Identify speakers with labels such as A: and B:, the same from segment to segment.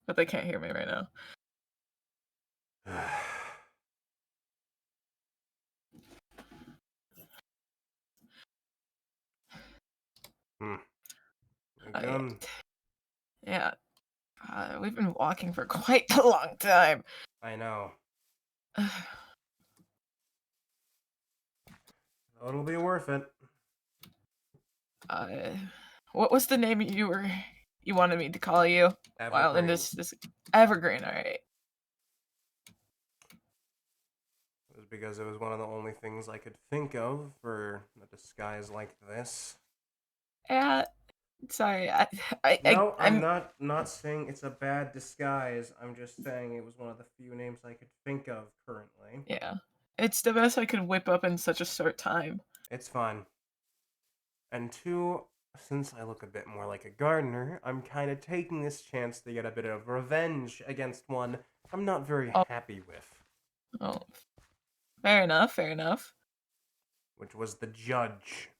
A: But they can't hear me right now.
B: Again.
A: Yeah. We've been walking for quite a long time.
B: I know. It'll be worth it.
A: What was the name you wanted me to call you?
B: Evergreen.
A: While in this Evergreen, alright.
B: It was because it was one of the only things I could think of for a disguise like this.
A: Yeah, sorry.
B: I'm not saying it's a bad disguise. I'm just saying it was one of the few names I could think of currently.
A: Yeah, it's the best I could whip up in such a short time.
B: It's fine. And two, since I look a bit more like a gardener, I'm kind of taking this chance to get a bit of revenge against one I'm not very happy with.
A: Oh, fair enough, fair enough.
B: Which was the judge.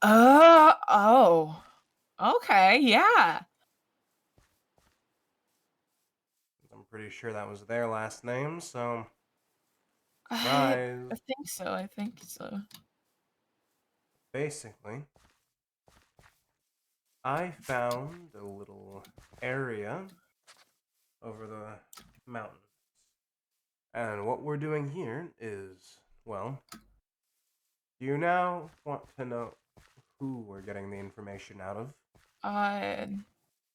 A: Oh. Okay, yeah.
B: I'm pretty sure that was their last name, so...
A: I think so.
B: Basically, I found a little area over the mountains. And what we're doing here is, well, do you now want to know who we're getting the information out of?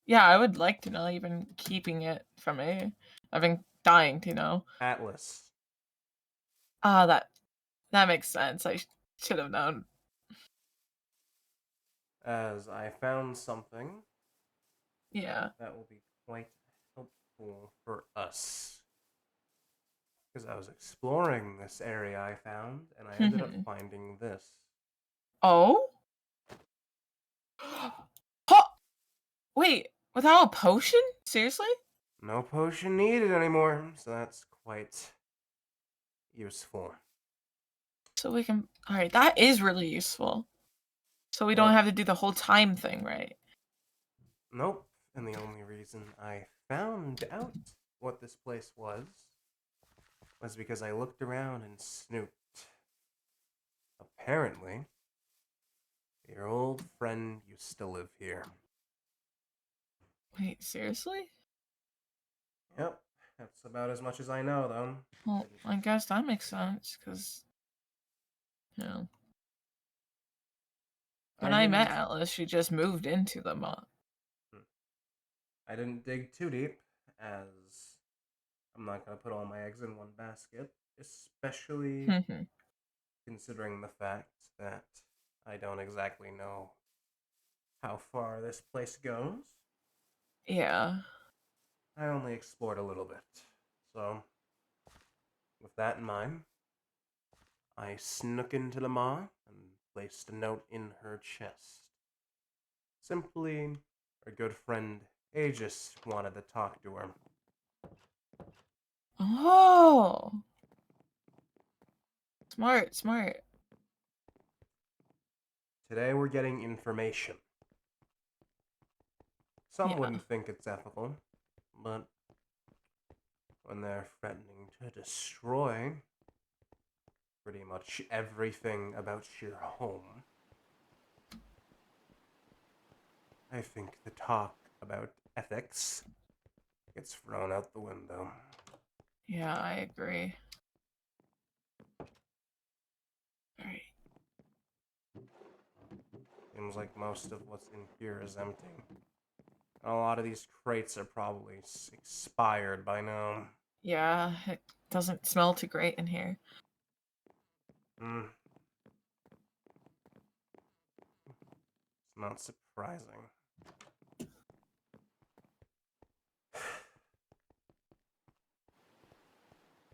A: Yeah, I would like to know, even keeping it from me. I've been dying to know.
B: Atlas.
A: That makes sense. I should have known.
B: As I found something.
A: Yeah.
B: That will be quite helpful for us. Because I was exploring this area I found, and I ended up finding this.
A: Oh? Oh! Wait, without a potion? Seriously?
B: No potion needed anymore, so that's quite useful.
A: So we can... Alright, that is really useful. So we don't have to do the whole time thing, right?
B: Nope. And the only reason I found out what this place was because I looked around and snooped. Apparently, your old friend used to live here.
A: Wait, seriously?
B: Yep. That's about as much as I know, though.
A: Well, I guess that makes sense, because, you know, when I met Atlas, she just moved into the mod.
B: I didn't dig too deep, as I'm not going to put all my eggs in one basket, especially considering the fact that I don't exactly know how far this place goes.
A: Yeah.
B: I only explored a little bit. So, with that in mind, I snuck into the maw and placed a note in her chest. Simply, her good friend Aegis wanted to talk to her.
A: Oh! Smart, smart.
B: Today we're getting information. Some
A: Yeah.
B: wouldn't think it's ethical, but when they're threatening to destroy pretty much everything about your home, I think the talk about ethics gets thrown out the window.
A: Yeah, I agree. Alright.
B: Seems like most of what's in here is empty. And a lot of these crates are probably expired by now.
A: Yeah, it doesn't smell too great in here.
B: It's not surprising.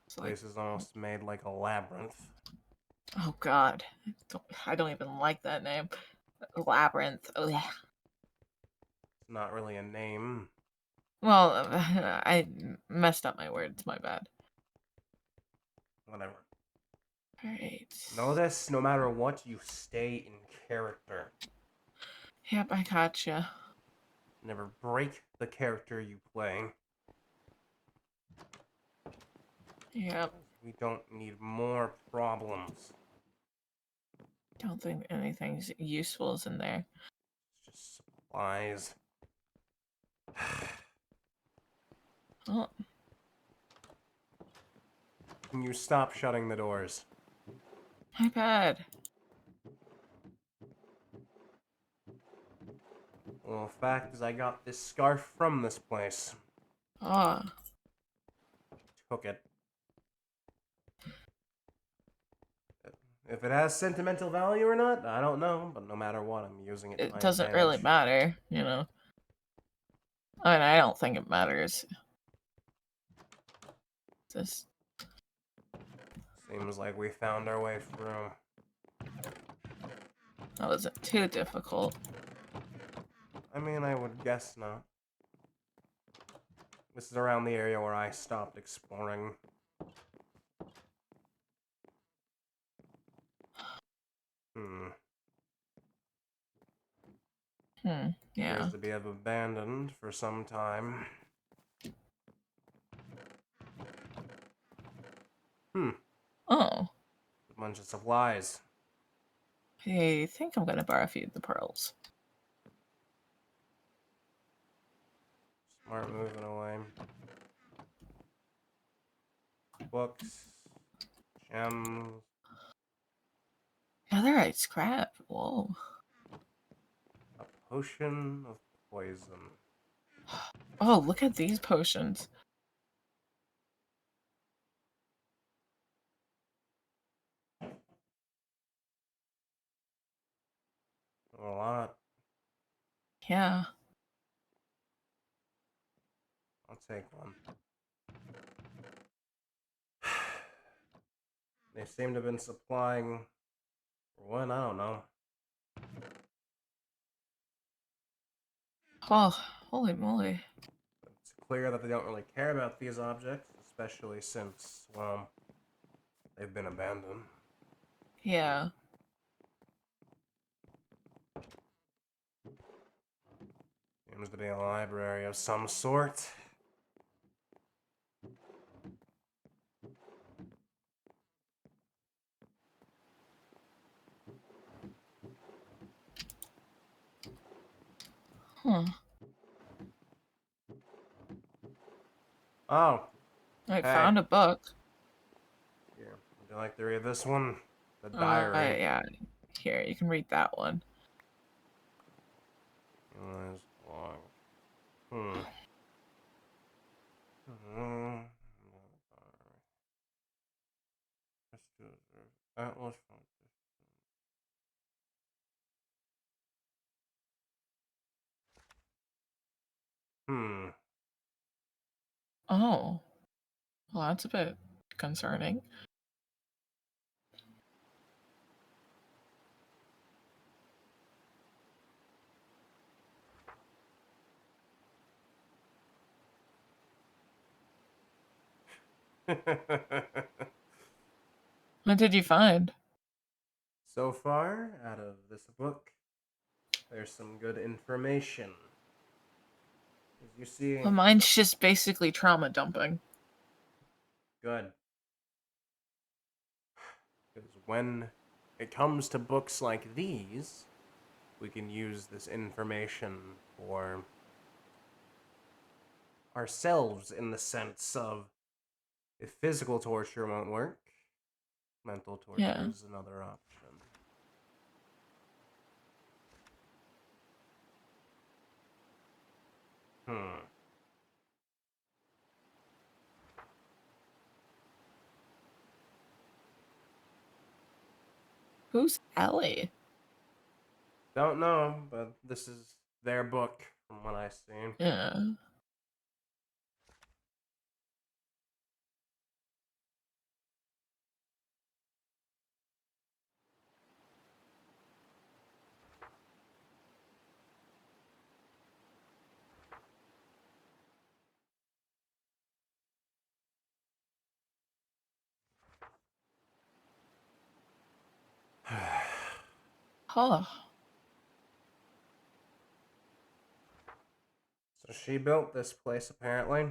A: It's like,
B: Place is almost made like a labyrinth.
A: oh god. I don't even like that name. Labyrinth. Ugh.
B: It's not really a name.
A: Well, I messed up my words, my bad.
B: Whatever.
A: Alright.
B: Notice, no matter what, you stay in character.
A: Yep, I gotcha.
B: Never break the character you play.
A: Yep.
B: We don't need more problems.
A: Don't think anything's useful is in there.
B: It's just supplies.
A: Oh,
B: Can you stop shutting the doors?
A: my bad.
B: Well, the fact is I got this scarf from this place.
A: Oh,
B: Took it. If it has sentimental value or not, I don't know, but no matter what, I'm using it to
A: it
B: my
A: doesn't really
B: advantage.
A: matter, you know. I mean, I don't think it matters. Just
B: Seems like we found our way through.
A: that wasn't too difficult.
B: I mean, I would guess not. This is around the area where I stopped exploring.
A: Yeah.
B: Appears to be abandoned for some time.
A: Oh,
B: A bunch of supplies.
A: I think I'm gonna borrow a few of the pearls.
B: Smart moving away. Books. Gems.
A: Netherite scrap. Whoa.
B: A potion of poison.
A: Oh, look at these potions.
B: A lot.
A: Yeah.
B: I'll take one. They seem to have been supplying for one, I don't know.
A: Oh, holy moly.
B: It's clear that they don't really care about these objects, especially since, well, they've been abandoned.
A: Yeah.
B: Seems to be a library of some sort.
A: Huh.
B: Oh,
A: I
B: Hey,
A: found a book.
B: here. Would you like to read this one? The diary.
A: Yeah. Here, you can read that one.
B: Eli's log. Hmm. Hmm. Atlas. Hmm.
A: Oh, well, that's a bit concerning. What did you find?
B: So far, out of this book, there's some good information. As you see,
A: Well, mine's just basically trauma dumping.
B: good. Because when it comes to books like these, we can use this information for ourselves in the sense of if physical torture won't work, mental torture
A: Yeah.
B: is another option. Hmm.
A: Who's Ellie?
B: Don't know, but this is their book from what I see.
A: Yeah. Huh.
B: So she built this place apparently.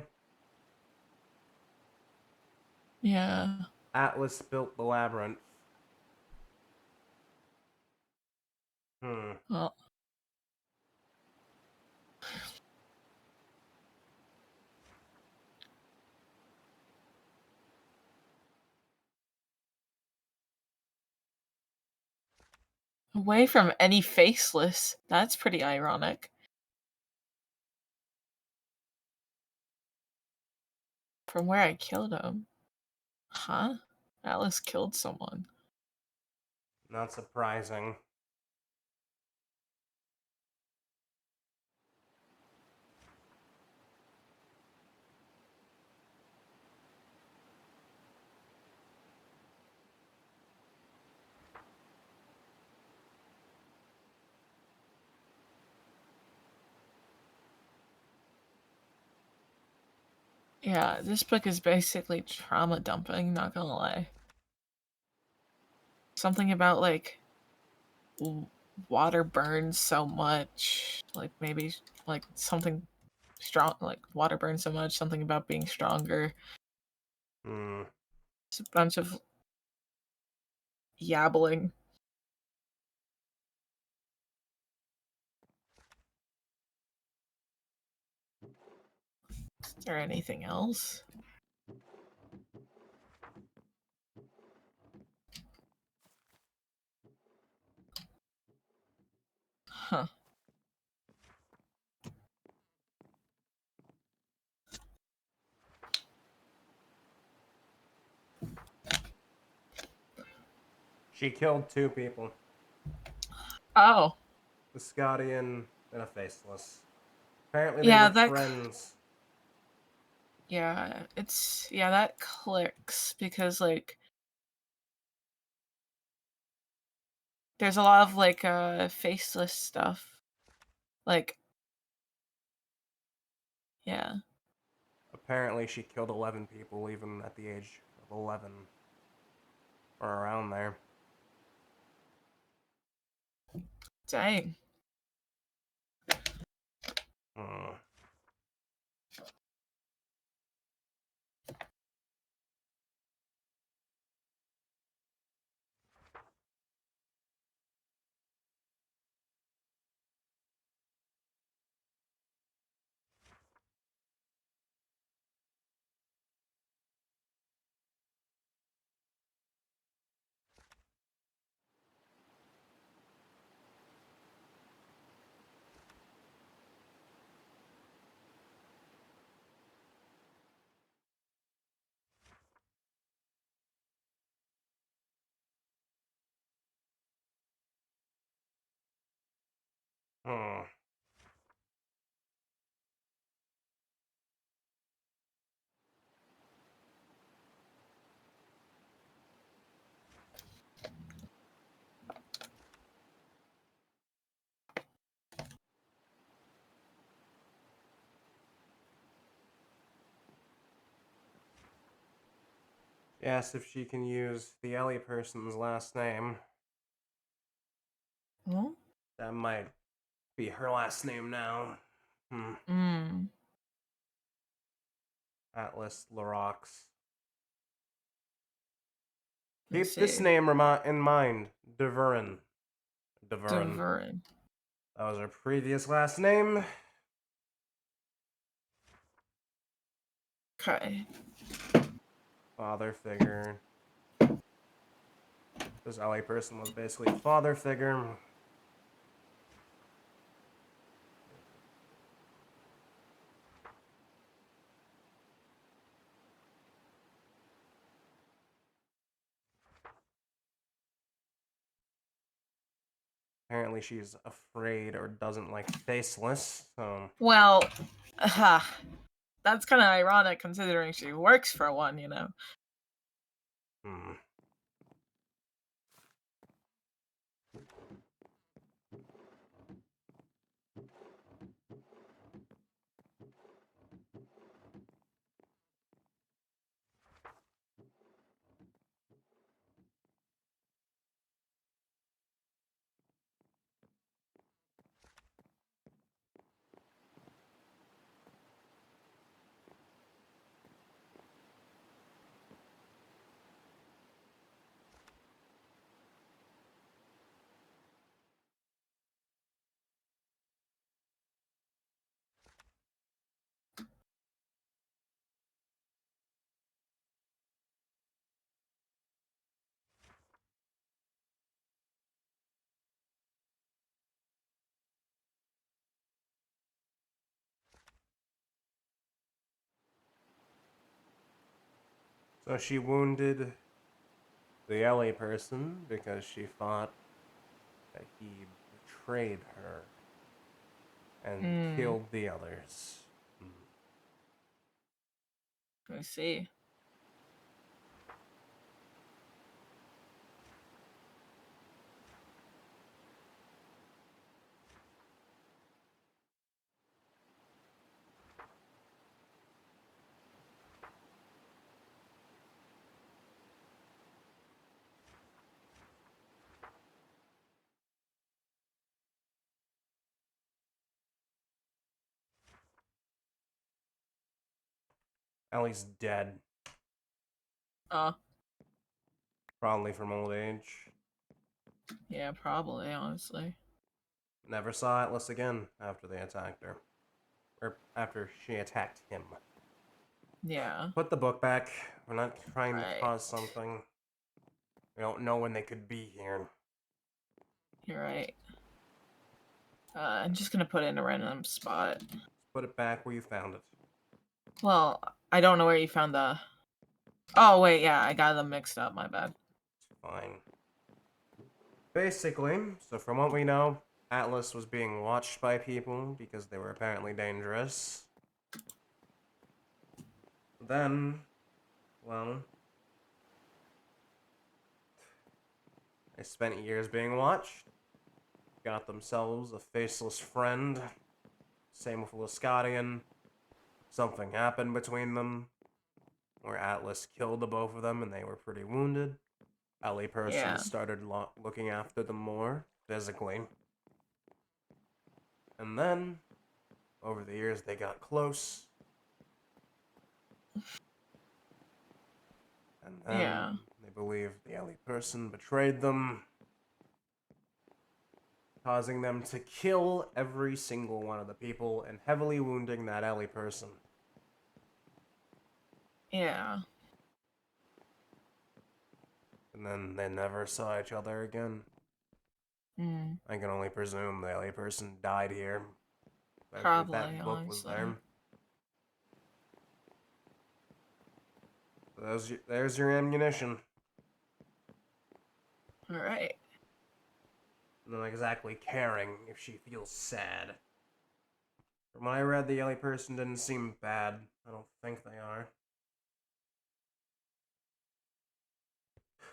A: Yeah.
B: Atlas built the labyrinth. Hmm.
A: Well, away from any faceless. That's pretty ironic. From where I killed him. Huh? Alice killed someone.
B: Not surprising.
A: Yeah, this book is basically trauma dumping, not gonna lie. Something about like water burns so much. Like maybe like something strong, like water burns so much, something about being stronger.
B: Hmm.
A: It's a bunch of yabbling. Is there anything else? Huh.
B: She killed two people.
A: Oh,
B: The Scottian and a faceless. Apparently they
A: yeah,
B: were friends.
A: yeah, yeah, that clicks because like there's a lot of like faceless stuff. Like, yeah.
B: Apparently she killed 11 people even at the age of 11. Or around there.
A: Dang.
B: Hmm. Hmm. She asked if she can use the Ellie person's last name.
A: Oh?
B: That might be her last name now.
A: Mm.
B: Atlas Larox.
A: Let's
B: Keep this
A: see.
B: name in mind. Deverin. Deverin.
A: Diverin.
B: That was her previous last name.
A: Okay.
B: Father figure. This Ellie person was basically a father figure. Apparently she's afraid or doesn't like faceless, so...
A: Well, that's kind of ironic considering she works for one, you know?
B: Hmm. So she wounded the Ellie person because she thought that he betrayed her and
A: Hmm.
B: killed the others.
A: I see.
B: Ellie's dead,
A: Uh,
B: probably from old age.
A: yeah, probably, honestly.
B: Never saw Atlas again after they attacked her. Or after she attacked him.
A: Yeah.
B: Put the book back. We're not trying to
A: Right.
B: cause something. We don't know when they could be here.
A: You're right. I'm just gonna put it in a random spot.
B: Just put it back where you found it.
A: Well, I don't know where you found the... Oh, wait, yeah, I got them mixed up, my bad.
B: It's fine. Basically, so from what we know, Atlas was being watched by people because they were apparently dangerous. Then, well, they spent years being watched, got themselves a faceless friend, same with Liscadian. Something happened between them, where Atlas killed the both of them and they were pretty wounded. Ellie person
A: Yeah.
B: started looking after them more, physically. And then, over the years, they got close. And then,
A: Yeah.
B: they believe the Ellie person betrayed them, causing them to kill every single one of the people and heavily wounding that Ellie person.
A: Yeah.
B: And then they never saw each other again.
A: Mm.
B: I can only presume the Ellie person died here. Especially if
A: Probably,
B: that book was
A: honestly.
B: there. So there's your ammunition.
A: Alright.
B: And then exactly caring if she feels sad. From what I read, the yelly person didn't seem bad. I don't think they are.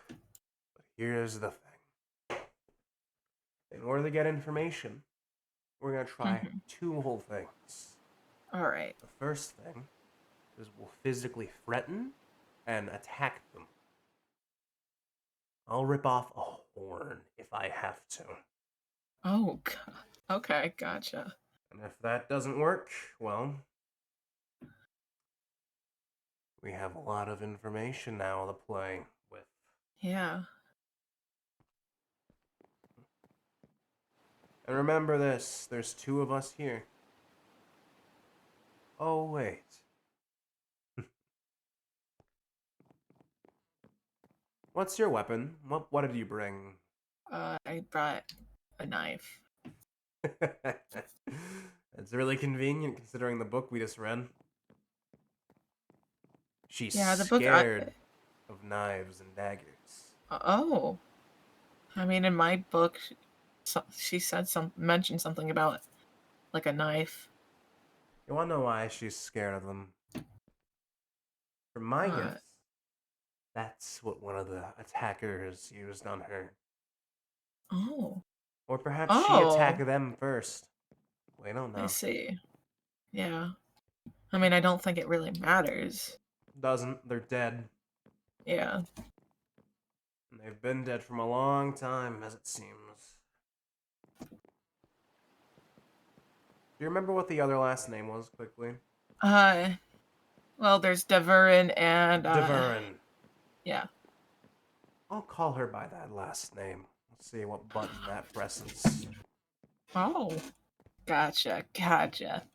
B: But here's the thing. In order to get information, we're gonna try
A: Mhm.
B: two whole things.
A: All right.
B: The first thing is we'll physically threaten and attack them. I'll rip off a horn if I have to.
A: Oh, God. Okay, gotcha.
B: And if that doesn't work, well, we have a lot of information now to play with.
A: Yeah.
B: And remember this, there's two of us here. Oh, wait. What's your weapon? What did you bring?
A: I brought a knife.
B: It's really convenient considering the book we just read. She's
A: Yeah, the book.
B: scared of knives and daggers.
A: Oh, I mean, in my book, she said mentioned something about like a knife.
B: You wanna know why she's scared of them? From my
A: Uh.
B: guess, that's what one of the attackers used on her.
A: Oh.
B: Or perhaps she
A: Oh.
B: attacked them first. We don't
A: I
B: know.
A: see. Yeah. I mean, I don't think it really matters.
B: Doesn't. They're dead.
A: Yeah.
B: And they've been dead from a long time, as it seems. Do you remember what the other last name was, quickly?
A: Uh. Well, there's Deverin and
B: Deverin.
A: yeah.
B: I'll call her by that last name. Let's see what button that presses.
A: Oh. Gotcha. Gotcha.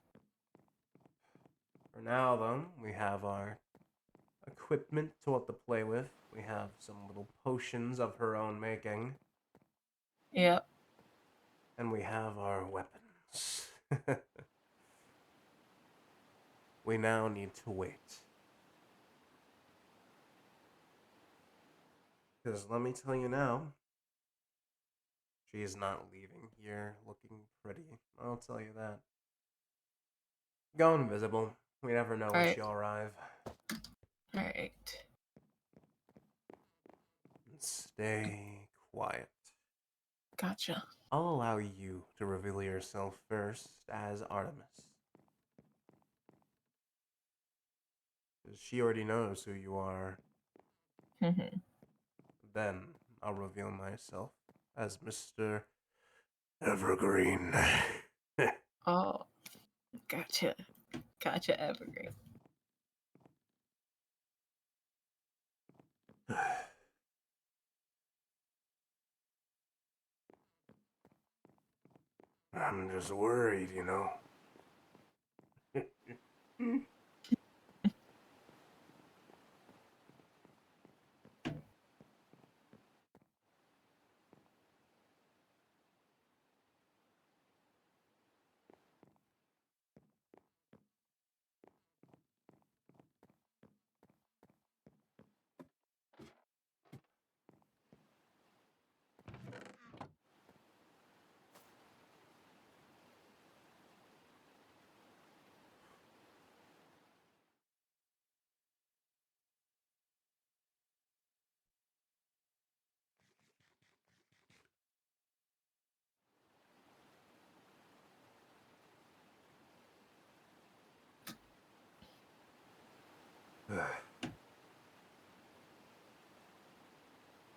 B: For now, though, we have our equipment to play with. We have some little potions of her own making.
A: Yep.
B: And we have our weapons. We now need to wait. Because let me tell you now, she is not leaving here looking pretty. I'll tell you that. Go invisible. We never know
A: All
B: when
A: right.
B: she'll arrive.
A: All right.
B: And stay quiet.
A: Gotcha.
B: I'll allow you to reveal yourself first as Artemis. Because she already knows who you are.
A: Mhm.
B: Then I'll reveal myself as Mr. Evergreen.
A: Oh. Gotcha. Gotcha. Evergreen.
B: I'm just worried, you know.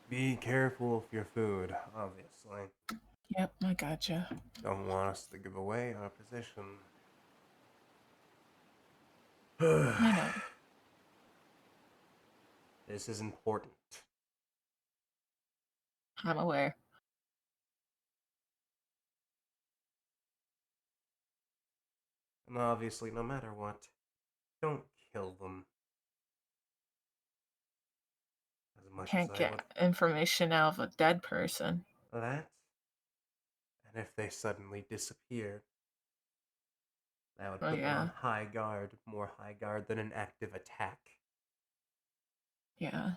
B: Be careful with your food, obviously.
A: Yep. I gotcha.
B: Don't want us to give away our position.
A: I know.
B: This is important.
A: I'm aware.
B: And obviously, no matter what, don't kill them. As much as
A: Can't
B: I would.
A: get information out of a dead person.
B: That, and if they suddenly disappear, that would
A: Oh
B: put them on
A: yeah.
B: high guard, more high guard than an active attack.
A: Yeah.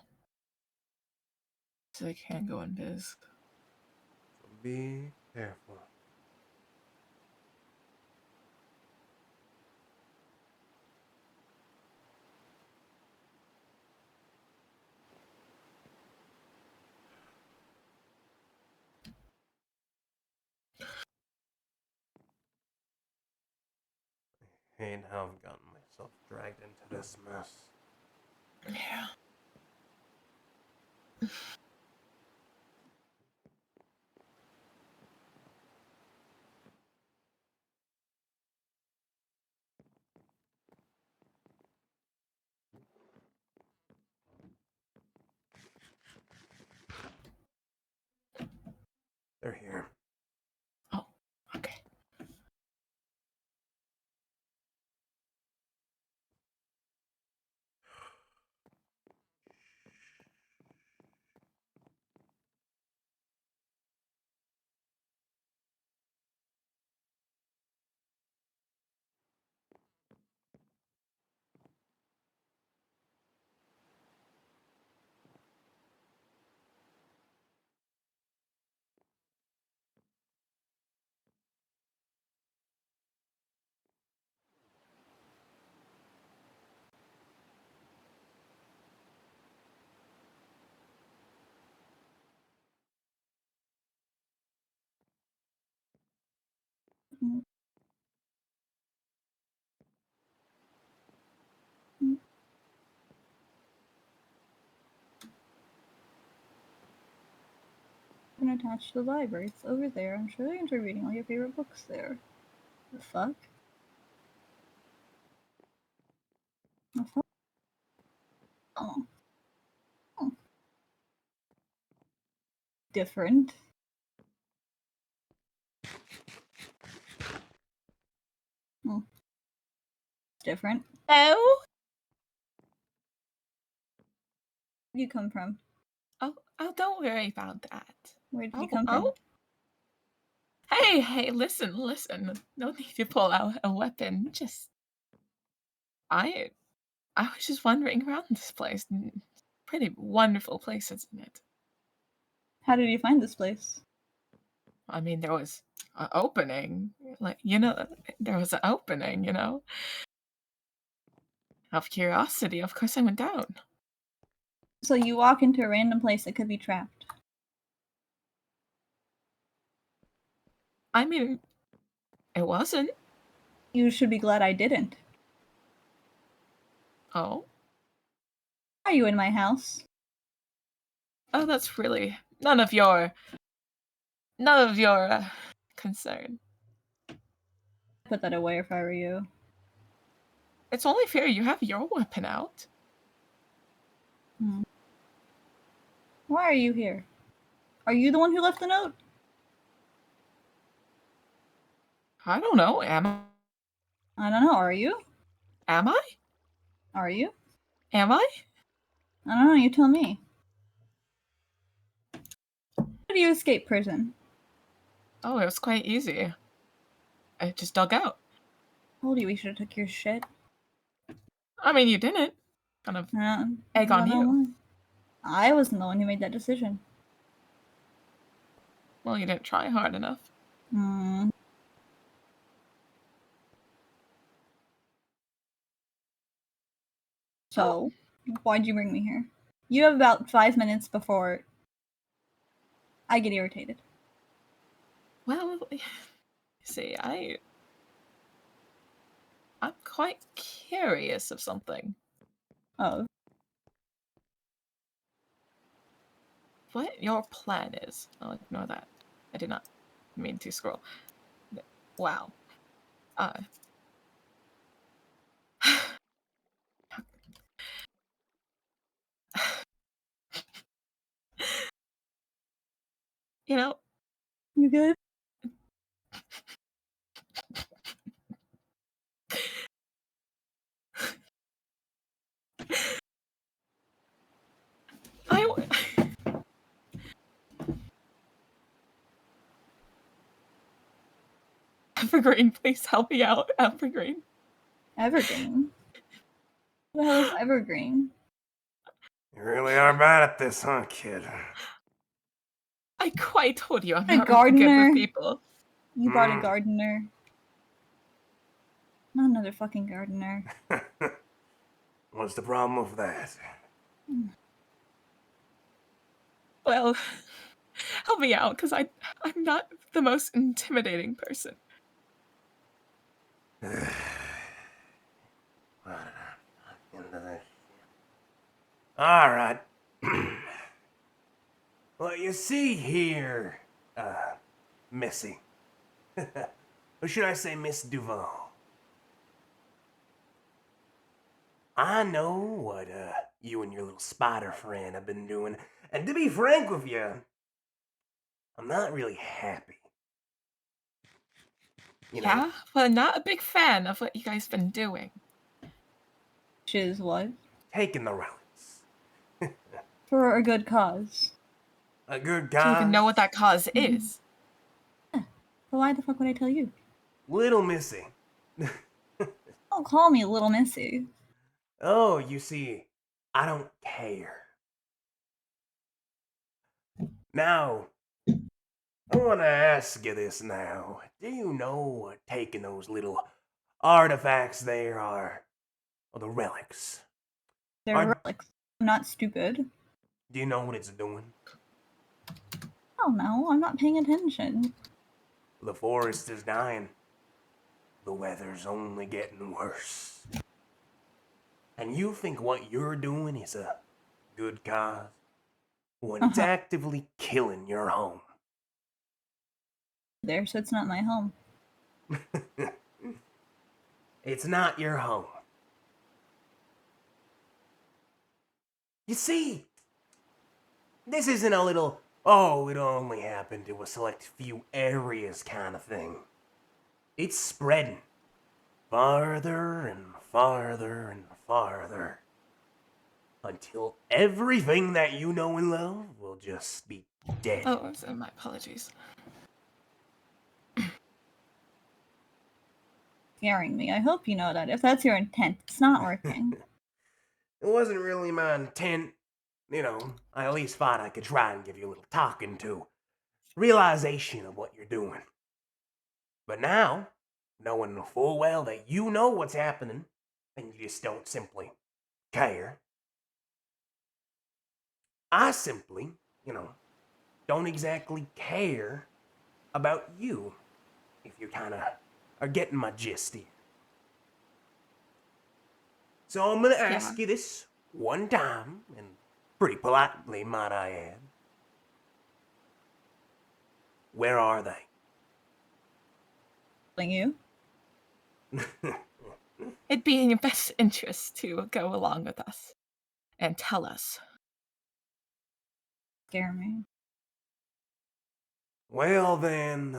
A: So they can't go in biz.
B: So be Careful. I hate how I've gotten myself dragged into this mess.
A: Yeah.
B: They're here.
A: Oh, okay.
C: Been attached to the library. It's over there. I'm sure they enjoy reading all your favorite books there. The fuck? The fuck? Oh. Oh. Different. Oh. Different.
A: Oh.
C: Where'd you come from?
A: Oh, don't worry about that.
C: Where did you
A: Oh,
C: come from?
A: oh. Hey, listen. No need to pull out a weapon. I was just wandering around this place. Pretty wonderful place, isn't it?
C: How did you find this place?
A: I mean, there was an opening. There was an opening, Out of curiosity, of course I went down.
C: So you walk into a random place that could be trapped.
A: I mean, it wasn't.
C: You should be glad I didn't.
A: Oh?
C: Are you in my house?
A: Oh, that's really none of your concern.
C: Put that away if I were you.
A: It's only fair you have your weapon out.
C: Why are you here? Are you the one who left the note?
A: I don't know.
C: I don't know. Are you?
A: Am I?
C: Are you?
A: Am I?
C: I don't know. You tell me. How did you escape prison?
A: Oh, it was quite easy. I just dug out.
C: Told you we should have took your shit.
A: I mean, you didn't. Kind of
C: I
A: egg on
C: don't know
A: you.
C: why. I wasn't the one who made that decision.
A: Well, you didn't try hard enough.
C: Hmm. So, why'd you bring me here? You have about 5 minutes before I get irritated.
A: Well, see, I'm quite curious of something.
C: Oh,
A: What your plan is. I'll ignore that. I did not mean to scroll. Wow. Uh, you know,
C: you good?
A: I. Evergreen, please help me out. Evergreen.
C: Evergreen? What the hell is Evergreen?
B: You really are bad at this, huh, kid?
A: I quite told you I'm
C: A
A: not really good
C: gardener.
A: with people.
C: You brought a gardener. Not another fucking gardener.
B: What's the problem with that?
A: Well, help me out, because I'm not the most intimidating person.
B: All right. Well, you see here, Missy. Or should I say Miss Duval? I know what, you and your little spider friend have been doing, and to be frank with you, I'm not really happy. You know,
A: Yeah? Well, not a big fan of what you guys been doing.
C: Which is what?
B: taking the relics.
C: For a good cause.
B: A good
A: Do you even
B: cause.
A: know what that cause
C: Mhm.
A: is?
C: So why the fuck would I tell you?
B: Little Missy.
C: Don't call me Little Missy.
B: Oh, you see, I don't care. Now, I want to ask you this now. Do you know what taking those little artifacts there are? Or the relics?
C: They're relics. I'm not stupid.
B: Do you know what it's doing?
C: Oh no, I'm not paying attention.
B: The forest is dying. The weather's only getting worse. And you think what you're doing is a good cause? When it's actively killing your home.
C: There, so it's not my home.
B: It's not your home. You see, this isn't a little, oh, it only happened to a select few areas kind of thing. It's spreading farther and farther and farther until everything that you know and love will just be dead.
A: Oh, so my apologies.
C: Scaring me. I hope you know that. If that's your intent, it's not working.
B: It wasn't really my intent. You know, I at least thought I could try and give you a little talking to. Realization of what you're doing. But now, knowing full well that you know what's happening, and you just don't simply care, I simply, don't exactly care about you, if you kind of are getting my gist here. So I'm going to ask you this one time, and pretty politely, might I add. Where are they?
C: You?
A: It'd be in your best interest to go along with us and tell us.
C: Scare me.
B: Well then,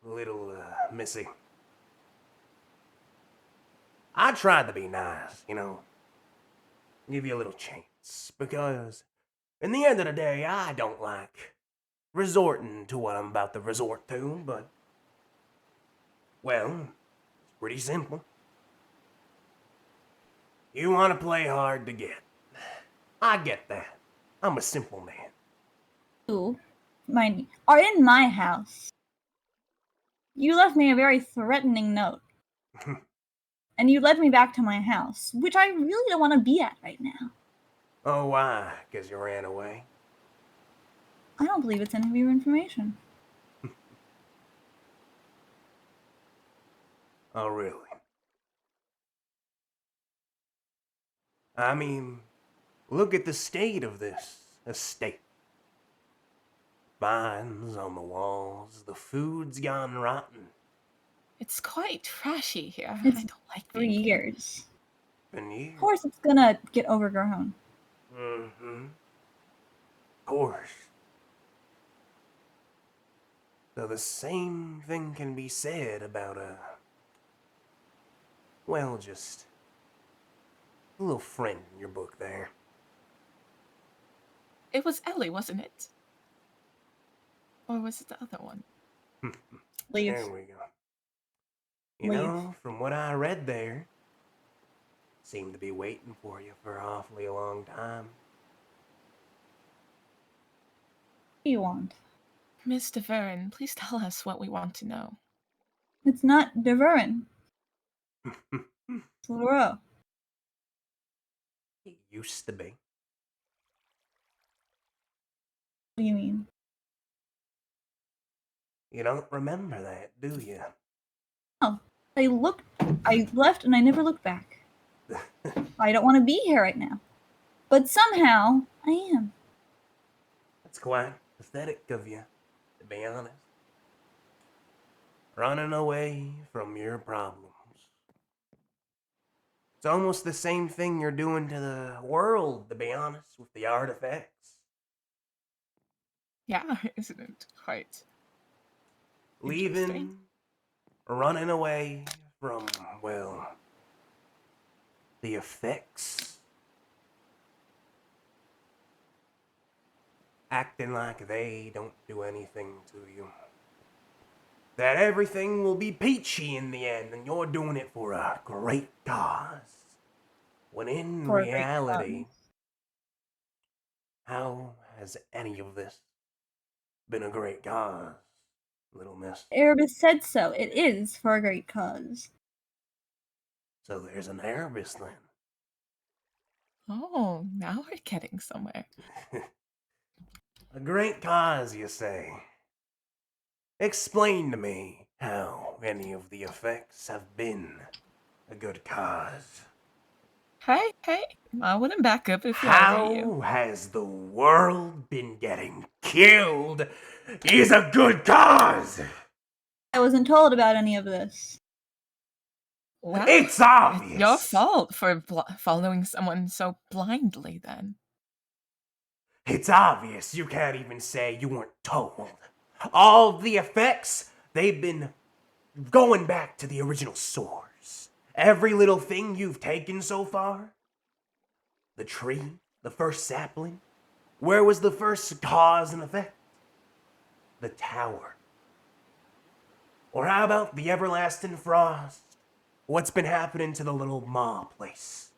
B: little Missy. I tried to be nice, give you a little chance, because in the end of the day, I don't like resorting to what I'm about to resort to, but, well, it's pretty simple. You want to play hard to get. I get that. I'm a simple man.
C: You are in my house. You left me a very threatening note. And you led me back to my house, which I really don't want to be at right now.
B: Oh, why? Because you ran away?
C: I don't believe it's any of your information.
B: Oh, really? I mean, look at the state of this estate. Vines on the walls, the food's gone rotten.
A: It's quite trashy here.
C: It's
A: I don't like
C: 3
A: being here.
C: years.
B: Been years.
C: Of course it's gonna get overgrown.
B: Mm-hmm. Of course. So the same thing can be said about just a little friend in your book there.
A: It was Ellie, wasn't it? Or was it the other one?
C: Leave.
B: There we go.
C: Leave.
B: From what I read there, seemed to be waiting for you for awfully a long time.
C: What do you want?
A: Miss DeVern, please tell us what we want to know.
C: It's not Deverin. It's Leroux.
B: It used to be.
C: What do you mean?
B: You don't remember that, do you?
C: Oh, I left and I never looked back. I don't want to be here right now. But somehow, I am.
B: That's quite pathetic of you, to be honest. Running away from your problems. It's almost the same thing you're doing to the world, to be honest, with the artifacts.
A: Yeah, isn't it quite interesting?
B: Leaving, running away from, well, the effects. Acting like they don't do anything to you. That everything will be peachy in the end, and you're doing it for a great cause. When in
C: For a great
B: reality,
C: cause.
B: how has any of this been a great cause, little miss?
C: Erebus said so. It is for a great cause.
B: So there's an Erebus then.
A: Oh, now we're getting somewhere.
B: A great cause, you say? Explain to me how any of the effects have been a good cause.
A: Hey, I wouldn't back up if I were you.
B: How has the world been getting killed is a good cause?
C: I wasn't told about any of this.
A: Well,
B: It's
A: it's your
B: obvious.
A: fault for following someone so blindly then.
B: It's obvious you can't even say you weren't told. All the effects, they've been going back to the original source. Every little thing you've taken so far, the tree, the first sapling, where was the first cause and effect? The tower. Or how about the everlasting frost? What's been happening to the little mall place?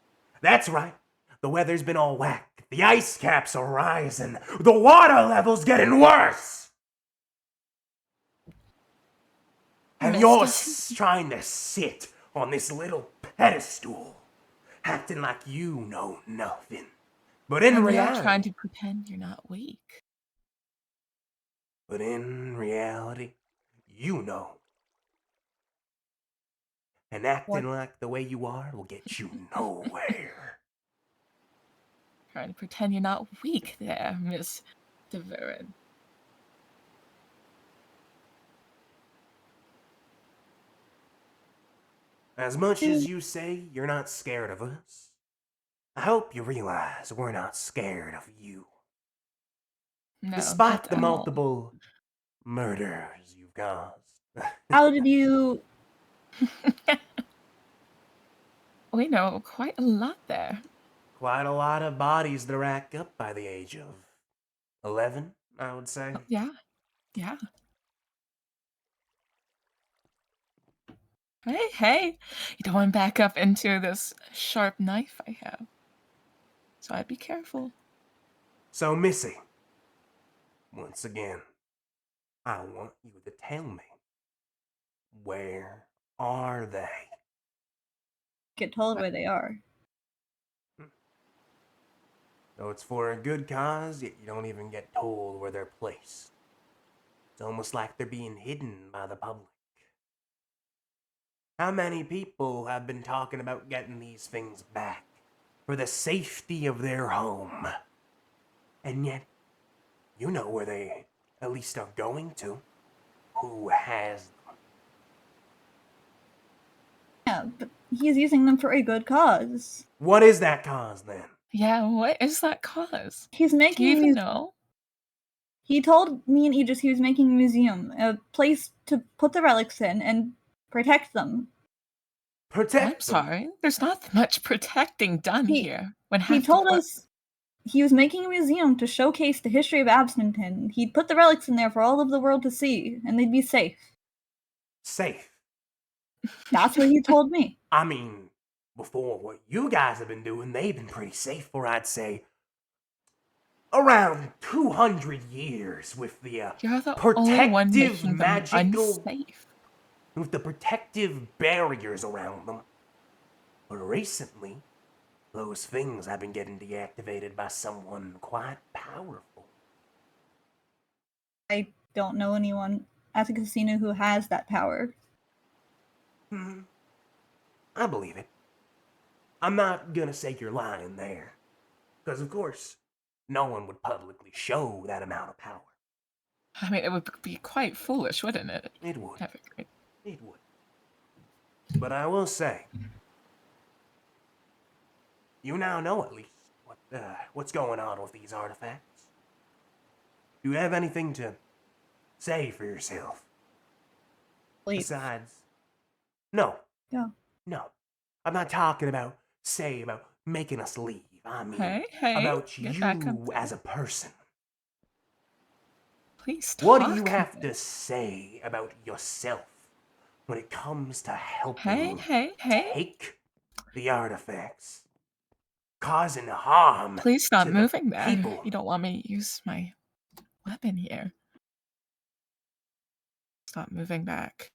B: That's right. The weather's been all whack. The ice caps are rising. The water level's getting worse. And you're trying to sit on this little pedestal, acting like you know nothing. But in
A: And
B: reality,
A: you're trying to pretend you're not weak.
B: you know. And acting like the way you are will get you nowhere.
A: Trying to pretend you're not weak there, Miss DeVeren.
B: As much as you say you're not scared of us, I hope you realize we're not scared of you.
A: No,
B: Despite
A: not
B: the
A: at all.
B: multiple murders you've caused.
C: How did you...
A: We know quite a lot there.
B: Quite a lot of bodies to rack up by the age of 11, I would say.
A: Yeah. Hey, you don't want to back up into this sharp knife I have. So I'd be careful.
B: So, Missy, once again, I want you to tell me, where are they?
C: Get told where they are.
B: So it's for a good cause, yet you don't even get told where they're placed. It's almost like they're being hidden by the public. How many people have been talking about getting these things back for the safety of their home? And yet, you know where they at least are going to. Who has them?
C: Yeah, but he's using them for a good cause.
B: What is that cause then?
A: Yeah, what is that cause?
C: He's
A: Do you
C: making
A: even know?
C: He told me and Aegis he was making a museum, a place to put the relics in and protect them.
B: Protect
A: I'm
B: them.
A: sorry. There's not much protecting done here. When
C: He
A: half
C: told
A: the
C: us he was making a museum to showcase the history of Abstinton. He'd put the relics in there for all of the world to see, and they'd be safe.
B: Safe.
C: That's what he told me.
B: I mean, before what you guys have been doing, they've been pretty safe for, I'd say, around 200 years with the
A: You're the only one
B: protective
A: making them
B: magical,
A: unsafe.
B: with the protective barriers around them. But recently, those things have been getting deactivated by someone quite powerful.
C: I don't know anyone at the casino who has that power.
B: I believe it. I'm not gonna say you're lying there. Because, of course, no one would publicly show that amount of power.
A: I mean, it would be quite foolish, wouldn't it?
B: It would.
A: Evergreen.
B: It would. But I will say, you now know at least what's going on with these artifacts. Do you have anything to say for yourself?
C: Please.
B: Besides, no.
C: Go.
B: No. I'm not talking about making us leave. I mean,
A: Hey,
B: about
A: get back up
B: you
A: there.
B: as a person.
A: Please talk.
B: What do you have to say about yourself when it comes to helping
A: Hey.
B: take the artifacts, causing harm
A: Please stop
B: to
A: moving
B: the
A: there.
B: people?
A: You don't want me to use my weapon here. Stop moving back.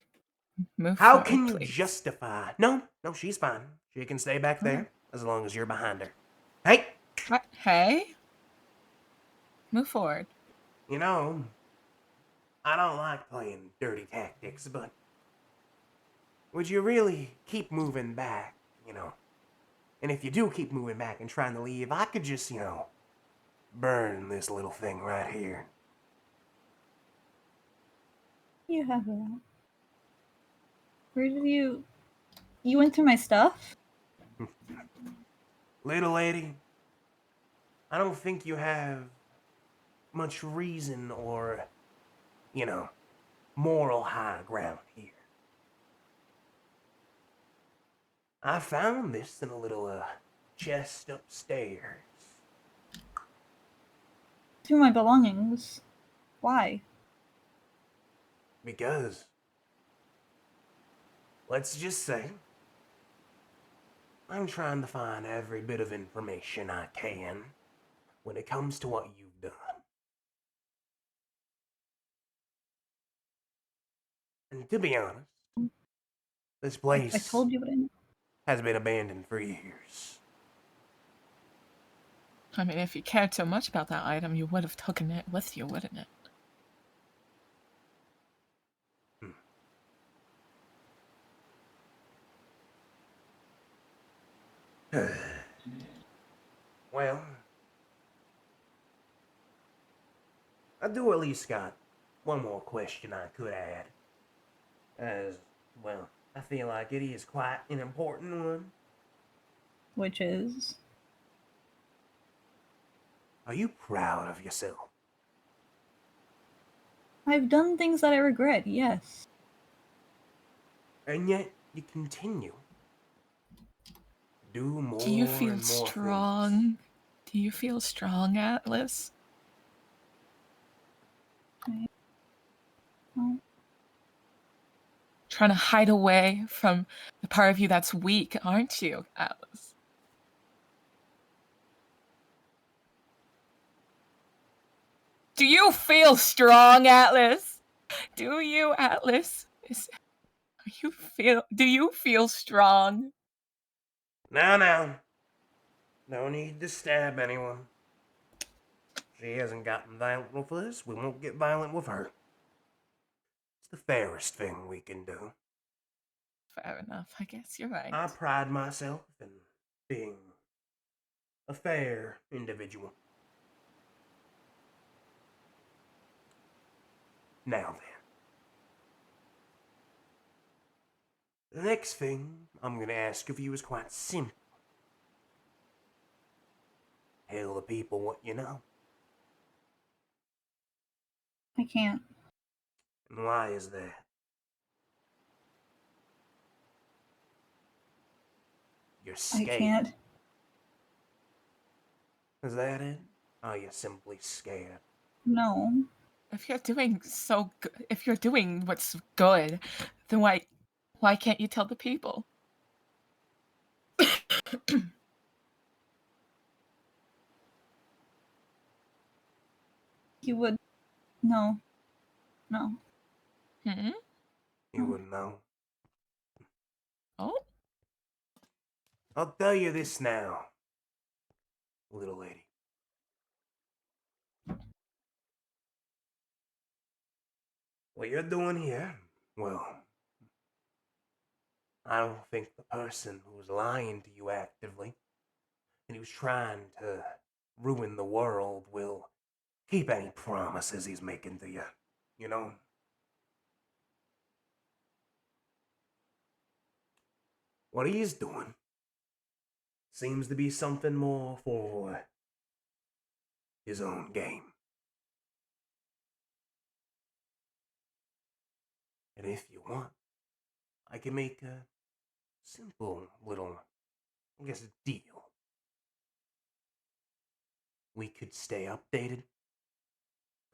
A: Move
B: How
A: forward,
B: can you
A: please.
B: justify? No, she's fine. She can stay back
A: Okay.
B: there as long as you're behind her. Hey!
A: Hey. Move forward.
B: You know, I don't like playing dirty tactics, but would you really keep moving back, you know? And if you do keep moving back and trying to leave, I could just, burn this little thing right here.
C: You have that. Where did you went through my stuff?
B: Little lady, I don't think you have much reason or, moral high ground here. I found this in a little chest upstairs.
C: Through my belongings. Why?
B: Because, let's just say, I'm trying to find every bit of information I can when it comes to what you've done. And to be honest, this
C: I
B: place
C: told you what I know.
B: has been abandoned for years.
A: I mean, if you cared so much about that item, you would have taken it with you, wouldn't it?
B: Well, I do at least got one more question I could add. As, well, I feel like it is quite an important one.
C: Which is?
B: Are you proud of yourself?
C: I've done things that I regret, yes.
B: And yet, you continue. Do more
A: Do you feel
B: and more
A: strong?
B: things.
A: Do you feel strong, Atlas?
C: Well,
A: Trying to hide away from the part of you that's weak, aren't you, Atlas? Do you feel strong, Atlas? Do you, Atlas? Do you feel strong?
B: Now. No need to stab anyone. She hasn't gotten violent with us. We won't get violent with her. It's the fairest thing we can do.
A: Fair enough, I guess you're right.
B: I pride myself in being a fair individual. Now then. The next thing I'm going to ask of you is quite simple. Tell the people what you know.
C: I can't.
B: And why is that? You're scared.
C: I can't.
B: Is that it? Are you simply scared?
C: No.
A: If you're doing what's good, then why can't you tell the people?
C: You would. No. No.
A: Hmm?
B: You wouldn't know.
A: Oh?
B: I'll tell you this now, little lady. What you're doing here, well, I don't think the person who's lying to you actively and who's trying to ruin the world will keep any promises he's making to you, you know? What he's doing seems to be something more for his own game. And if you want, I can make a simple little, I guess, deal. We could stay updated,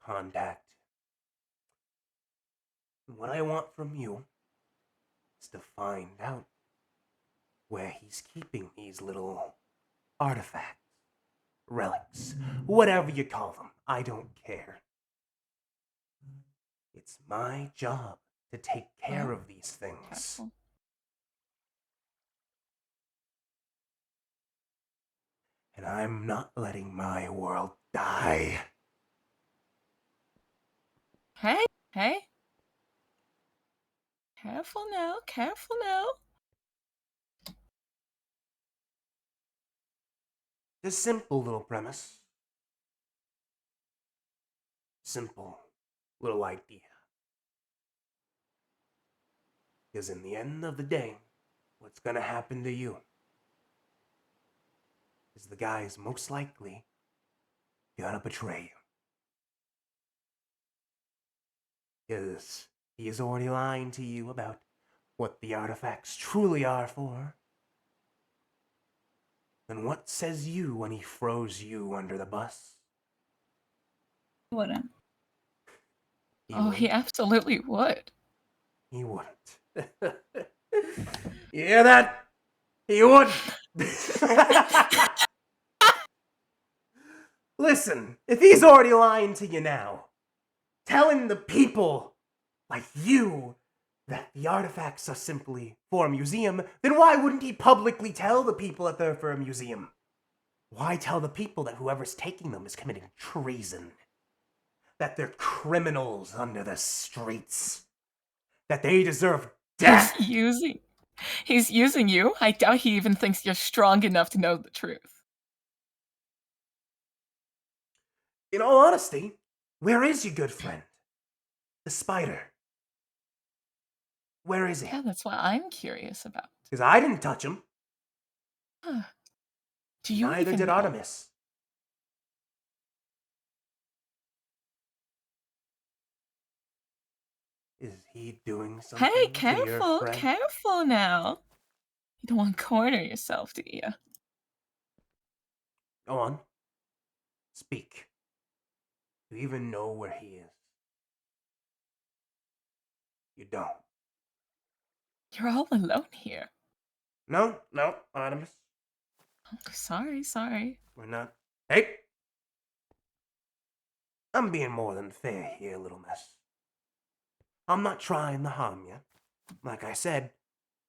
B: contact. And what I want from you is to find out where he's keeping these little artifacts, relics, whatever you call them. I don't care. It's my job to take care of these things.
A: Careful.
B: And I'm not letting my world die.
A: Hey, hey. Careful now, careful now.
B: It's a simple little premise. Simple little idea. Because in the end of the day, what's gonna happen to you is the guy's most likely gonna betray you. Because he is already lying to you about what the artifacts truly are for. And what says you when he throws you under the bus?
C: You wouldn't.
A: Oh, he absolutely would.
B: He wouldn't. You hear that? He would. Listen, if he's already lying to you now, telling the people like you that the artifacts are simply for a museum, then why wouldn't he publicly tell the people that they're for a museum? Why tell the people that whoever's taking them is committing treason? That they're criminals under the streets? That they deserve death?
A: He's using you. I doubt he even thinks you're strong enough to know the truth.
B: In all honesty, where is your good friend? The spider. Where is he?
A: Yeah, that's what I'm curious about.
B: Because I didn't touch him.
A: Huh. Do you
B: Neither
A: even
B: did
A: know?
B: Artemis. Is he doing something
A: Hey,
B: to your
A: careful,
B: friend?
A: careful now. You don't want to corner yourself, do you?
B: Go on. Speak. Do you even know where he is? You don't.
A: You're all alone here.
B: No, Artemis.
A: Oh, sorry.
B: We're not. Hey! I'm being more than fair here, little miss. I'm not trying to harm you. Like I said,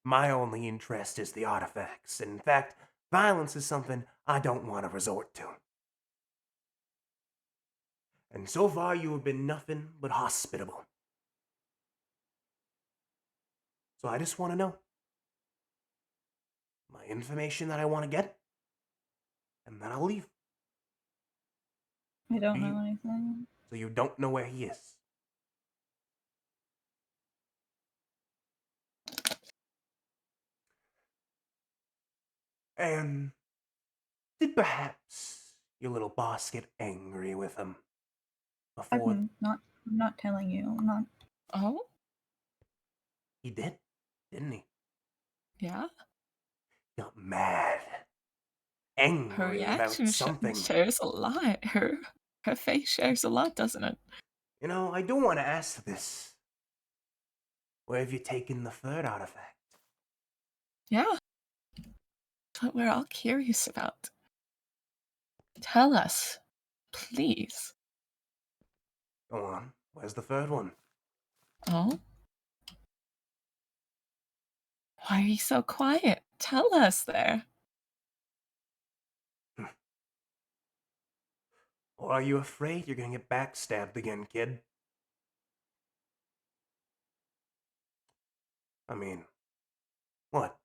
B: my only interest is the artifacts. In fact, violence is something I don't want to resort to. And so far, you have been nothing but hospitable. So I just want to know my information that I want to get, and then I'll leave.
C: I don't know anything.
B: So you don't know where he is. And did perhaps your little boss get angry with him before?
C: I'm not telling you. I'm not.
A: Oh?
B: He did, didn't he?
A: Yeah?
B: Got mad.
A: Her
B: Angry about
A: reaction
B: something.
A: shares a lot. Her face shares a lot, doesn't it?
B: You know, I do want to ask this. Where have you taken the third artifact?
A: Yeah. That's what we're all curious about. Tell us, please.
B: Go on. Where's the third one?
A: Oh? Why are you so quiet? Tell us there.
B: Or are you afraid you're gonna get backstabbed again, kid? I mean, what?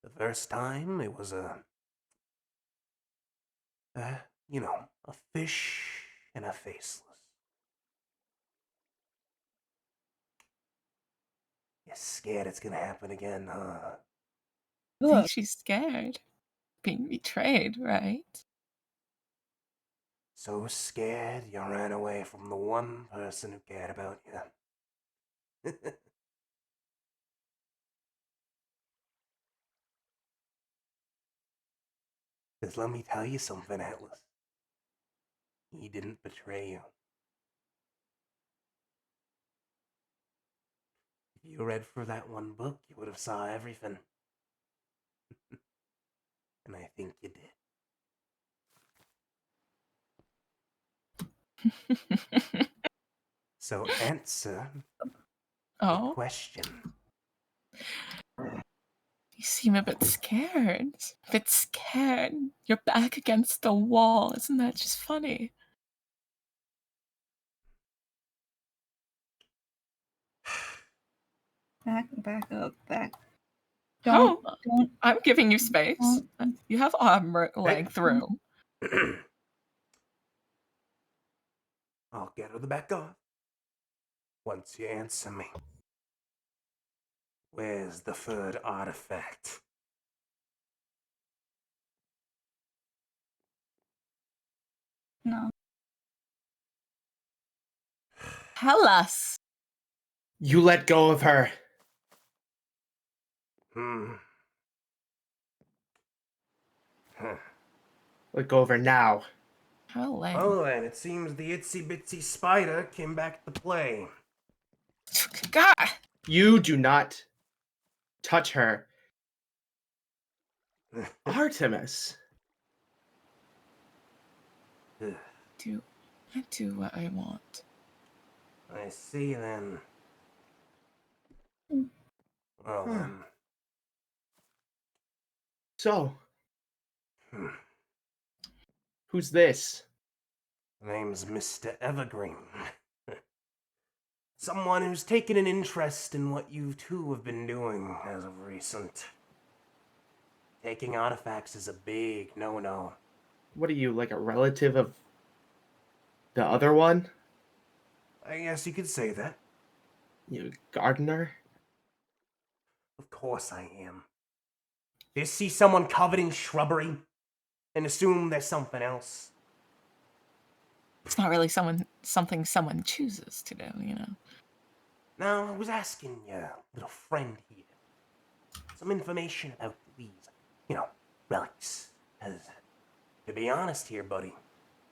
B: The first time it was a fish and a faceless. You're scared it's gonna happen again, huh?
A: I think
C: Ugh.
A: she's scared. Being betrayed, right?
B: So scared you ran away from the one person who cared about you. Because let me tell you something, Atlas. He didn't betray you. If you read for that one book, you would have saw everything. And I think you did. So answer the
A: Oh?
B: question.
A: You seem a bit scared. A bit scared. You're back against the wall. Isn't that just funny?
C: Back up, back.
A: Oh,
C: Don't.
A: I'm giving you space.
C: Don't.
A: You have arm length room.
B: I'll get her the back off. Once you answer me. Where's the third artifact?
C: No.
A: Tell us.
D: You let go of her.
B: Huh.
D: Let go of her now.
A: How lame.
B: Well then, it seems the itsy bitsy spider came back to play.
A: God.
D: You do not touch her. Artemis.
A: I do what I want.
B: I see then.
C: Mm.
B: Well then.
D: So,
B: Hmm.
D: who's this?
B: Name's Mr. Evergreen. Someone who's taken an interest in what you two have been doing as of recent. Taking artifacts is a big no-no.
D: What are you, like a relative of the other one?
B: I guess you could say that.
D: You gardener?
B: Of course I am. You see someone coveting shrubbery and assume there's something else.
A: It's not really something someone chooses to do, you know.
B: Now, I was asking your little friend here some information about these, relics. Because, to be honest here, buddy,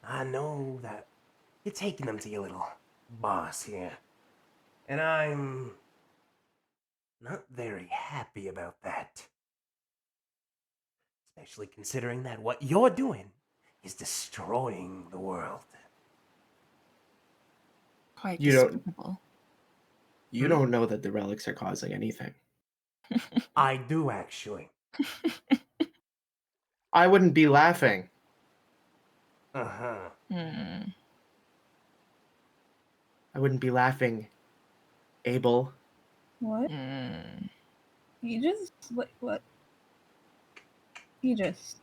B: I know that you're taking them to your little boss here. And I'm not very happy about that. Especially considering that what you're doing is destroying the world.
A: Quite
D: You don't-
A: despicable.
D: You don't know that the relics are causing anything.
B: I do, actually.
D: I wouldn't be laughing.
B: Uh-huh.
D: I wouldn't be laughing, Abel.
C: What? You just. What? You just.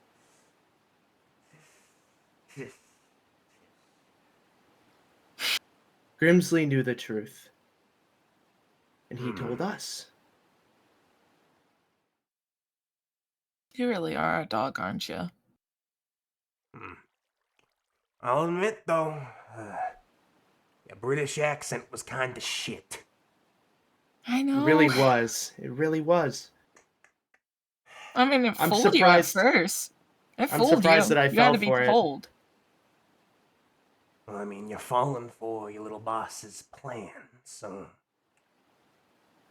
D: Grimsley knew the truth. And he told us.
A: You really are a dog, aren't you?
B: I'll admit, though, your British accent was kinda shit.
A: I know.
D: It really was. It really was.
A: I mean, it
D: I'm
A: fooled you at
D: surprised-
A: first. It
D: I'm
A: fooled
D: surprised
A: you.
D: that I
A: You had
D: fell
A: to be
D: for it.
A: told.
B: Well, I mean, you're falling for your little boss's plan, so...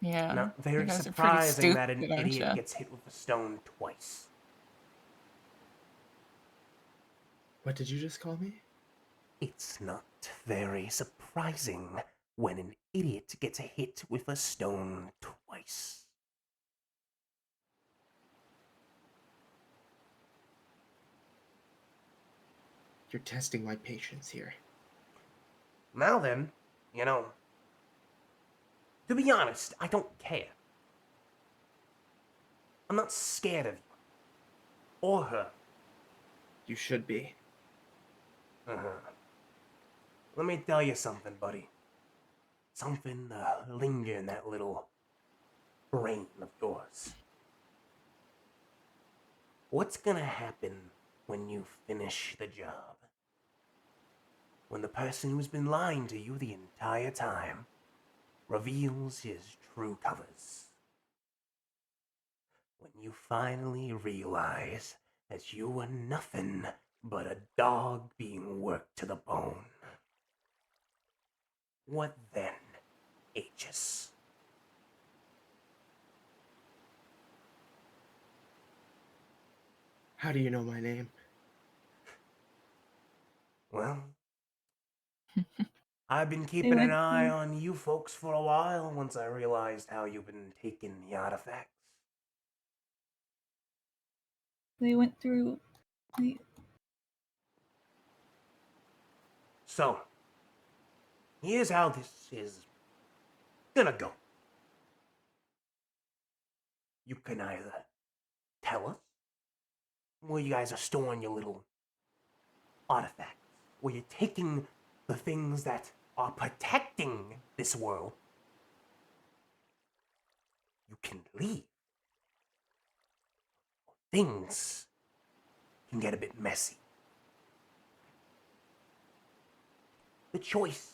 A: Yeah.
B: Not
A: You
B: very
A: guys are pretty
B: surprising that an
A: stupid, aren't
B: idiot
A: you?
B: gets hit with a stone twice.
D: What did you just call me?
B: It's not very surprising when an idiot gets hit with a stone twice.
D: You're testing my patience here.
B: Now then, to be honest, I don't care. I'm not scared of you. Or her.
D: You should be.
B: Let me tell you something, buddy. Something linger in that little brain of yours. What's gonna happen when you finish the job? When the person who's been lying to you the entire time reveals his true colors. When you finally realize that you were nothing but a dog being worked to the bone. What then, Aegis?
D: How do you know my name?
B: Well, I've been
C: They
B: keeping an
C: went
B: eye
C: through,
B: on you folks for a while once I realized how you've been taking the artifacts.
C: they went through.
B: So, here's how this is gonna go. You can either tell us where you guys are storing your little artifacts, where you're taking the things that are protecting this world. You can leave. Things can get a bit messy. The choice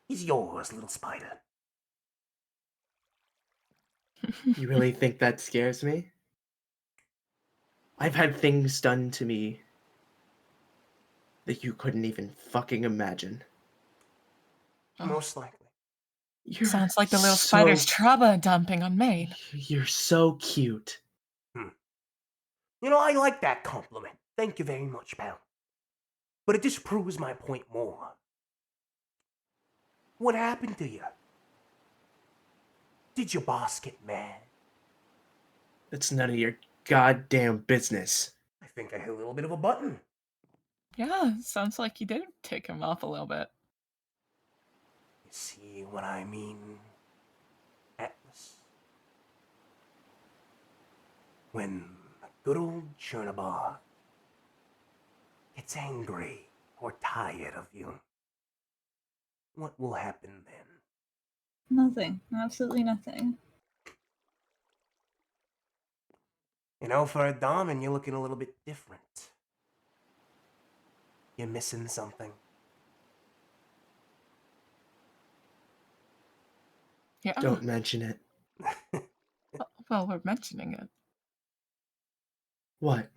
B: is yours, little spider.
D: You really think that scares me? I've had things done to me that you couldn't even fucking imagine.
A: Oh,
B: Most likely.
D: You're
A: sounds like the little spider's trauma dumping on Maine.
D: You're so cute.
B: I like that compliment. Thank you very much, pal. But it just proves my point more. What happened to you? Did your boss get mad?
D: It's none of your goddamn business.
B: I think I hit a little bit of a button.
A: Yeah, sounds like you did tick him off a little bit.
B: You see what I mean, Atlas? When the good old Chernobyl gets angry or tired of you, what will happen then?
C: Nothing. Absolutely nothing.
B: For a Daman, you're looking a little bit different. You're missing something.
A: Yeah.
D: Don't mention it.
A: Well, we're mentioning it.
D: What?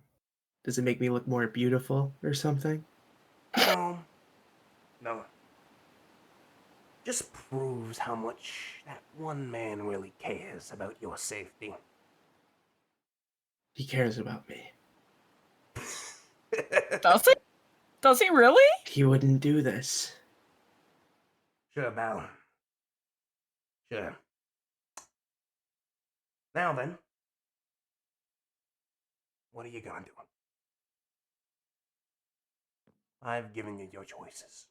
D: Does it make me look more beautiful or something?
B: No. Just proves how much that one man really cares about your safety.
D: He cares about me.
A: Does he? Does he really?
D: He wouldn't do this.
B: Sure, Bal. Sure. Now then, what are you gonna do? I've given you your choices.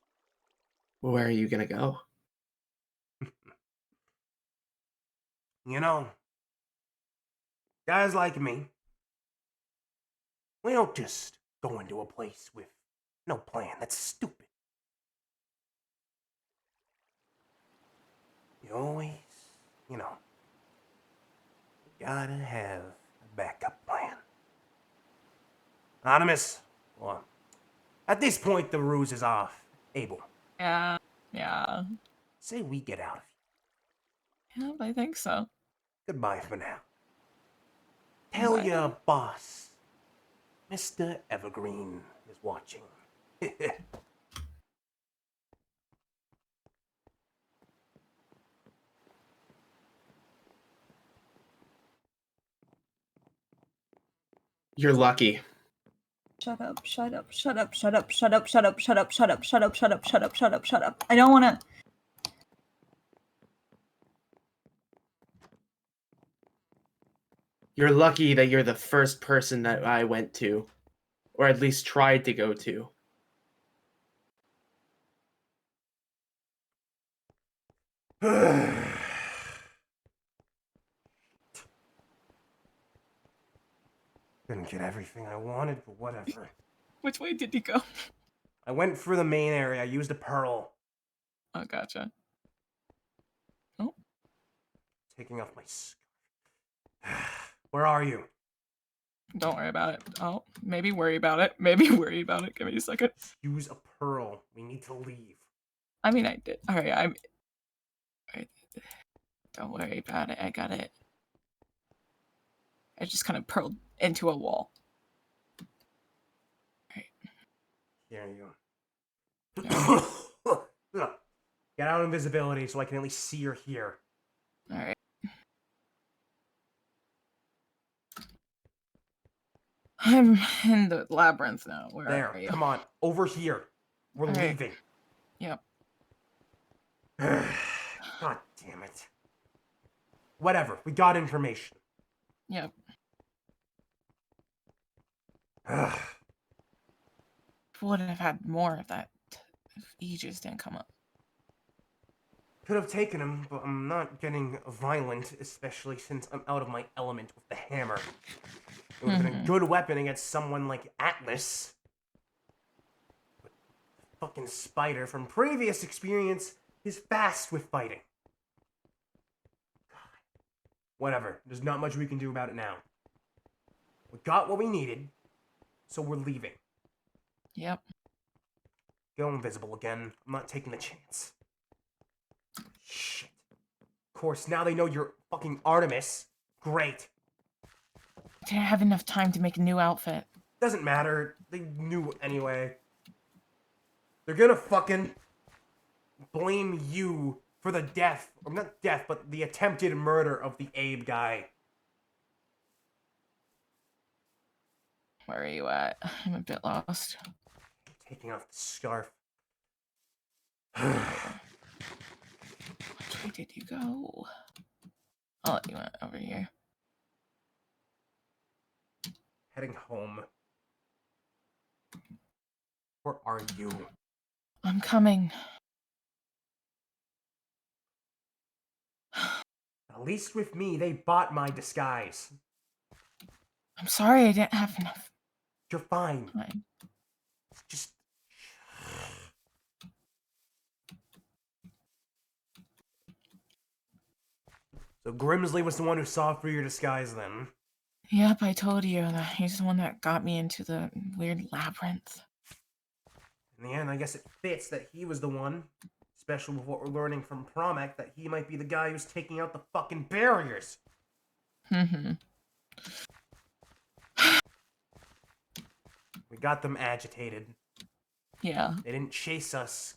D: Where are you gonna go?
B: Guys like me, we don't just go into a place with no plan. That's stupid. You always, you gotta have a backup plan. Anonymous, well, at this point, the ruse is off. Abel,
A: Yeah.
B: say we get out of here.
A: Yeah, I think so.
B: Goodbye for now. Tell
A: Bye.
B: your boss, Mr. Evergreen is watching.
D: You're lucky.
C: Shut up, shut up, shut up, shut up, shut up, shut up, shut up, shut up, shut up, shut up, shut up, shut up, shut up. I don't wanna.
D: You're lucky that you're the first person that I went to, or at least tried to go to.
B: Didn't get everything I wanted, but whatever.
A: Which way did you go?
B: I went for the main area. I used a pearl.
A: Oh, gotcha. Oh,
B: Taking off my scarf. Where are you?
A: don't worry about it. Oh, maybe worry about it. Maybe worry about it. Give me a second.
B: Use a pearl. We need to leave.
A: I mean, I did. Alright, alright. Don't worry about it. I got it. I just kind of pearled into a wall.
B: Here you go. Get out of invisibility so I can at least see you're here.
A: Alright. I'm in the labyrinth now. Where
B: There.
A: are you?
B: Come on. Over here. We're
A: All right.
B: leaving.
A: Yep.
B: God damn it. Whatever. We got information.
A: Yep. Would have had more of that if Aegis didn't come up.
B: Could have taken him, but I'm not getting violent, especially since I'm out of my element with the hammer. It would have been a good weapon against someone like Atlas. But fucking Spider, from previous experience, is fast with fighting. God. Whatever. There's not much we can do about it now. We got what we needed, so we're leaving.
A: Yep.
B: Go invisible again. I'm not taking the chance. Shit. Of course, now they know you're fucking Artemis. Great.
A: Didn't have enough time to make a new outfit.
B: Doesn't matter. They knew anyway. They're gonna fucking blame you for the death, or not death, but the attempted murder of the Abe guy.
A: Where are you at? I'm a bit lost.
B: Taking off the scarf.
A: Which way did you go? Oh, you went over here.
B: Heading home. Where are you?
A: I'm coming.
B: At least with me, they bought my disguise.
A: I'm sorry I didn't have enough
B: You're fine.
A: time.
B: Just... So Grimsley was the one who saw through your disguise then?
A: Yep, I told you that he's the one that got me into the weird labyrinth.
B: In the end, I guess it fits that he was the one, especially with what we're learning from Promek, that he might be the guy who's taking out the fucking barriers. We got them agitated.
A: Yeah.
B: They didn't chase us.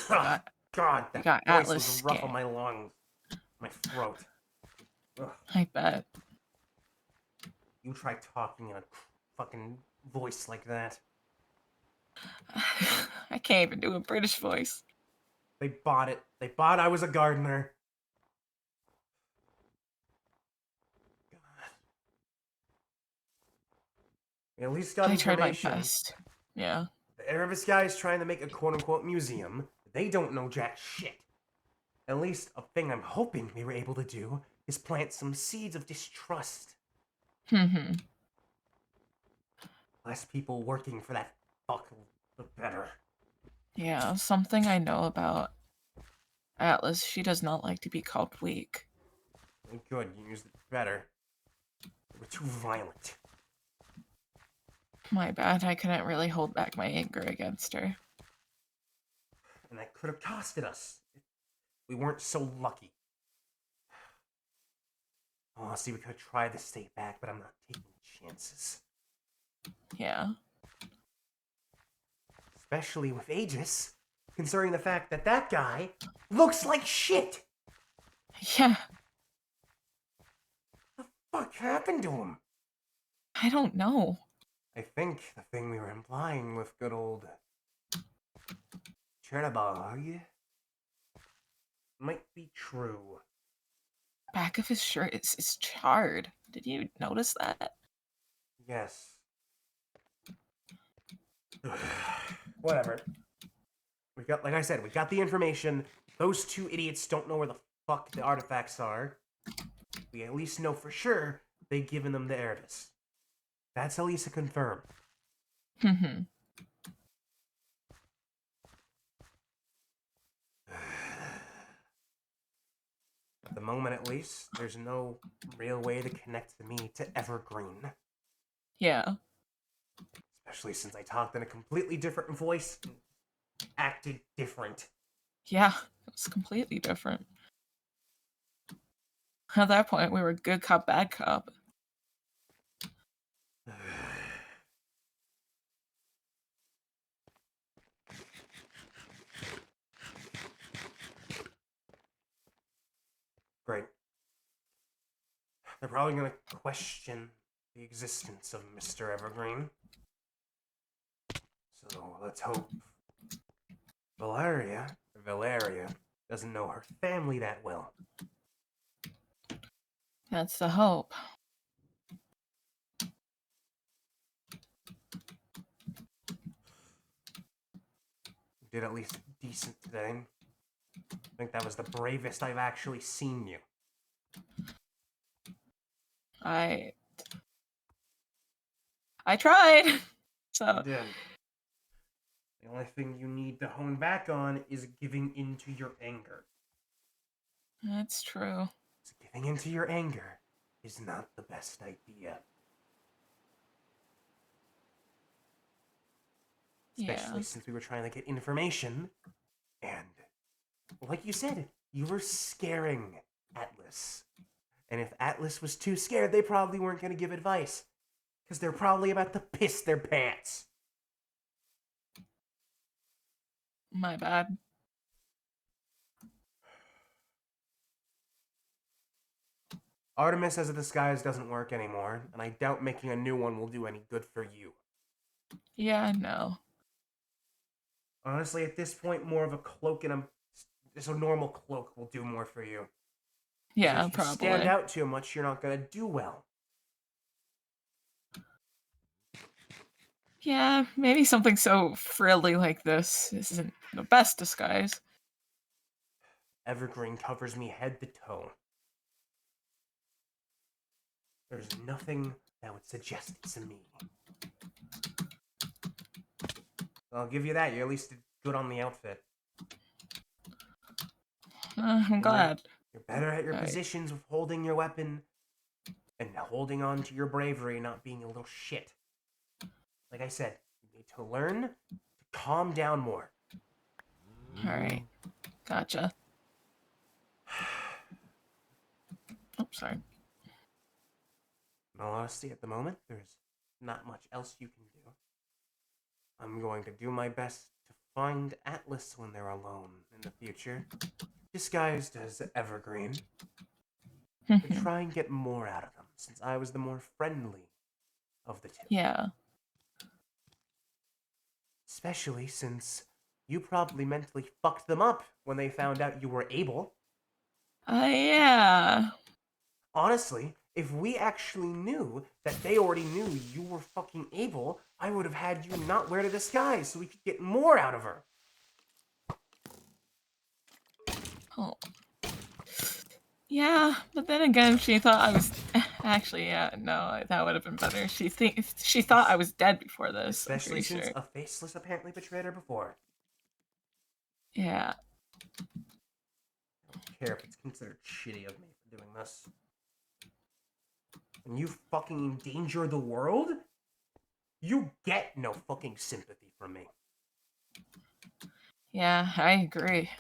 A: Got,
B: God, that
A: got
B: voice
A: Atlas
B: was rough on
A: scared.
B: my lungs. My throat. Ugh.
A: I bet.
B: You try talking in a fucking voice like that.
A: I can't even do a British voice.
B: They bought it. They bought I was a gardener. God. We at least got
A: I tried my
B: information.
A: best. Yeah.
B: The Erebus guy is trying to make a quote-unquote museum. They don't know jack shit. At least a thing I'm hoping we were able to do is plant some seeds of distrust. Less people working for that fuck, the better.
A: Yeah, something I know about Atlas, she does not like to be called weak.
B: Good, you used it better. We're too violent.
A: My bad, I couldn't really hold back my anger against her.
B: And that could have costed us if we weren't so lucky. Honestly, we could have tried to stay back, but I'm not taking chances.
A: Yeah.
B: Especially with Aegis, considering the fact that that guy looks like shit!
A: Yeah.
B: What the fuck happened to him?
A: I don't know.
B: I think the thing we were implying with good old Chernobog might be true.
A: Back of his shirt is charred. Did you notice that?
B: Yes. Whatever. We got, like I said, we got the information. Those two idiots don't know where the fuck the artifacts are. We at least know for sure they've given them the Erebus. That's at least a confirm.
A: Mhm.
B: At the moment, at least, there's no real way to connect me to Evergreen.
A: Yeah.
B: Especially since I talked in a completely different voice and acted different.
A: Yeah. It was completely different. At that point, we were good cop, bad cop.
B: Great. They're probably going to question the existence of Mr. Evergreen. So let's hope Valeria doesn't know her family that well.
A: That's the hope.
B: You did at least decent today. I think that was the bravest I've actually seen you.
A: I tried. So
B: You did. The only thing you need to hone back on is giving into your anger.
A: that's true.
B: So giving into your anger is not the best idea. Especially since we were trying to get information. And, like you said, you were scaring Atlas. And if Atlas was too scared, they probably weren't going to give advice. Because they're probably about to piss their pants.
A: My bad.
B: Artemis as a disguise doesn't work anymore, and I doubt making a new one will do any good for you.
A: Yeah, no.
B: Honestly, at this point, more of a cloak and just a normal cloak will do more for you.
A: Yeah,
B: If you
A: probably.
B: stand out too much, you're not going to do well.
A: Yeah, maybe something so frilly like this isn't the best disguise.
B: Evergreen covers me head to toe. There's nothing that would suggest it's me. I'll give you that. You at least did good on the outfit.
A: I'm glad.
B: You're better at your
A: Right.
B: positions with holding your weapon and holding on to your bravery, not being a little shit. Like I said, you need to learn to calm down more.
A: Alright. Gotcha. Oh, sorry.
B: In all honesty, at the moment, there's not much else you can do. I'm going to do my best to find Atlas when they're alone in the future, disguised as Evergreen, to try and get more out of them, since I was the more friendly of the two.
A: Yeah.
B: Especially since you probably mentally fucked them up when they found out you were able.
A: Yeah.
B: Honestly, if we actually knew that they already knew you were fucking able, I would have had you not wear the disguise so we could get more out of her.
A: Oh. Yeah, but then again, she thought I was... Actually, yeah, no, that would have been better. She thought I was dead before this,
B: Especially since
A: sure.
B: a faceless apparently betrayed her before.
A: Yeah.
B: I don't care if it's considered shitty of me for doing this. When you fucking endanger the world, you get no fucking sympathy from me.
A: Yeah, I agree.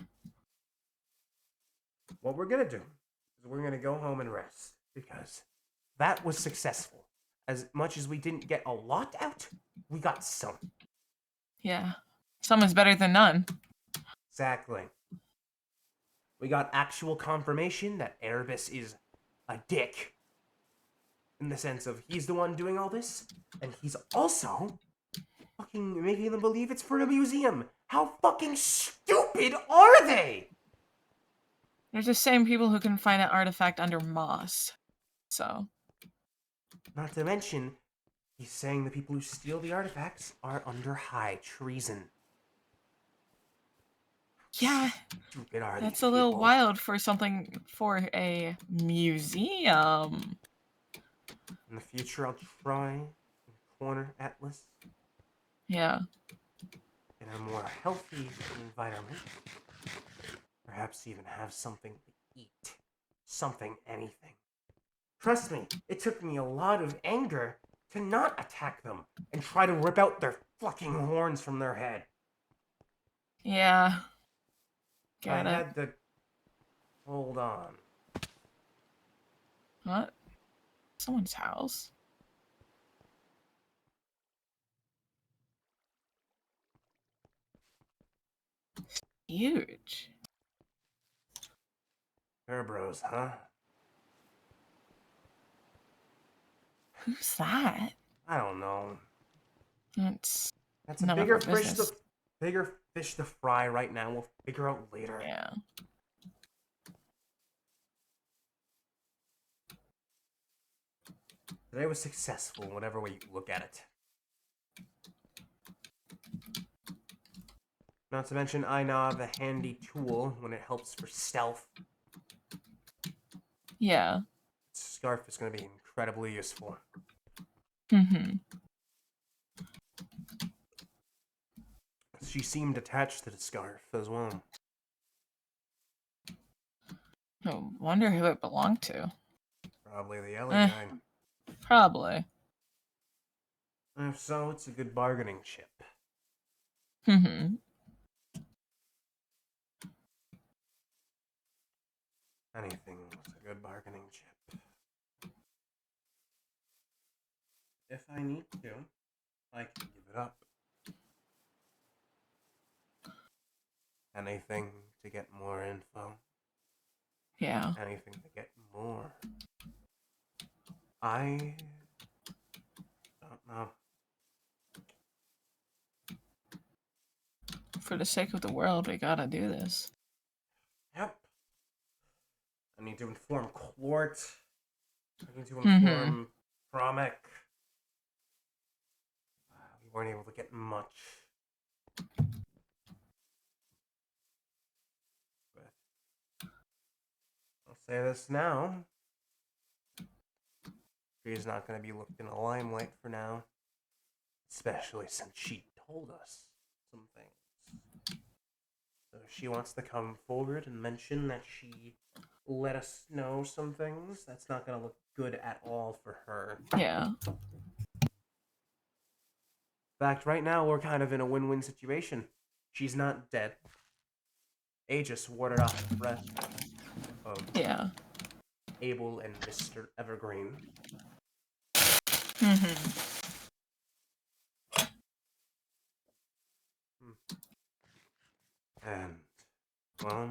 B: What we're gonna do is we're gonna go home and rest, because that was successful. As much as we didn't get a lot out, we got some.
A: Yeah. Some is better than none.
B: Exactly. We got actual confirmation that Erebus is a dick. in the sense of he's the one doing all this, and he's also fucking making them believe it's for a museum. How fucking stupid are they?
A: They're the same people who can find an artifact under moss. So.
B: Not to mention, he's saying the people who steal the artifacts are under high treason.
A: Yeah,
B: Stupid are
A: that's
B: these
A: a little
B: people?
A: wild for something for a museum.
B: In the future, I'll try and corner Atlas
A: Yeah.
B: in a more healthy environment. Perhaps even have something to eat. Something, anything. Trust me, it took me a lot of anger to not attack them and try to rip out their fucking horns from their head.
A: Yeah.
B: I
A: Got it.
B: had to... Hold on.
A: What? Someone's house? Huge.
B: Bear Bros, huh?
A: Who's that?
B: I don't know.
A: That's
B: That's a
A: none of
B: bigger
A: our business.
B: fish to fry right now. We'll figure out later.
A: Yeah.
B: Today was successful, whatever way you look at it. Not to mention, I now have a handy tool when it helps for stealth.
A: Yeah.
B: Scarf is going to be incredibly useful.
A: Mm-hmm.
B: She seemed attached to the scarf as well.
A: I wonder who it belonged to.
B: Probably the Ellie guy.
A: Probably.
B: If so, it's a good bargaining chip.
A: Mm-hmm.
B: Anything is a good bargaining chip. If I need to, I can give it up. Anything to get more info.
A: Yeah.
B: Anything to get more. I don't know.
A: For the sake of the world, we gotta do this.
B: Yep. I need to inform Clort. I need to
A: Mm-hmm.
B: inform Promek. We weren't able to get much. But I'll say this now. She's not going to be looked in a limelight for now. Especially since she told us some things. So if she wants to come forward and mention that she let us know some things, that's not going to look good at all for her.
A: Yeah.
B: In fact, right now we're kind of in a win-win situation. She's not dead. Aegis warded off the threat of
A: Yeah.
B: Abel and Mr. Evergreen.
A: Mm-hmm.
B: And, well,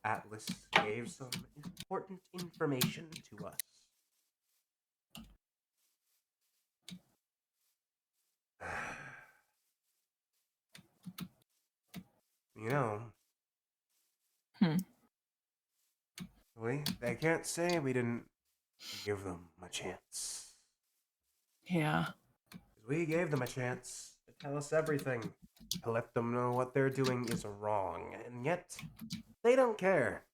B: Atlas gave some important information to us. You know, they can't say we didn't give them a chance.
A: Yeah.
B: We gave them a chance to tell us everything, to let them know what they're doing is wrong, and yet they don't care.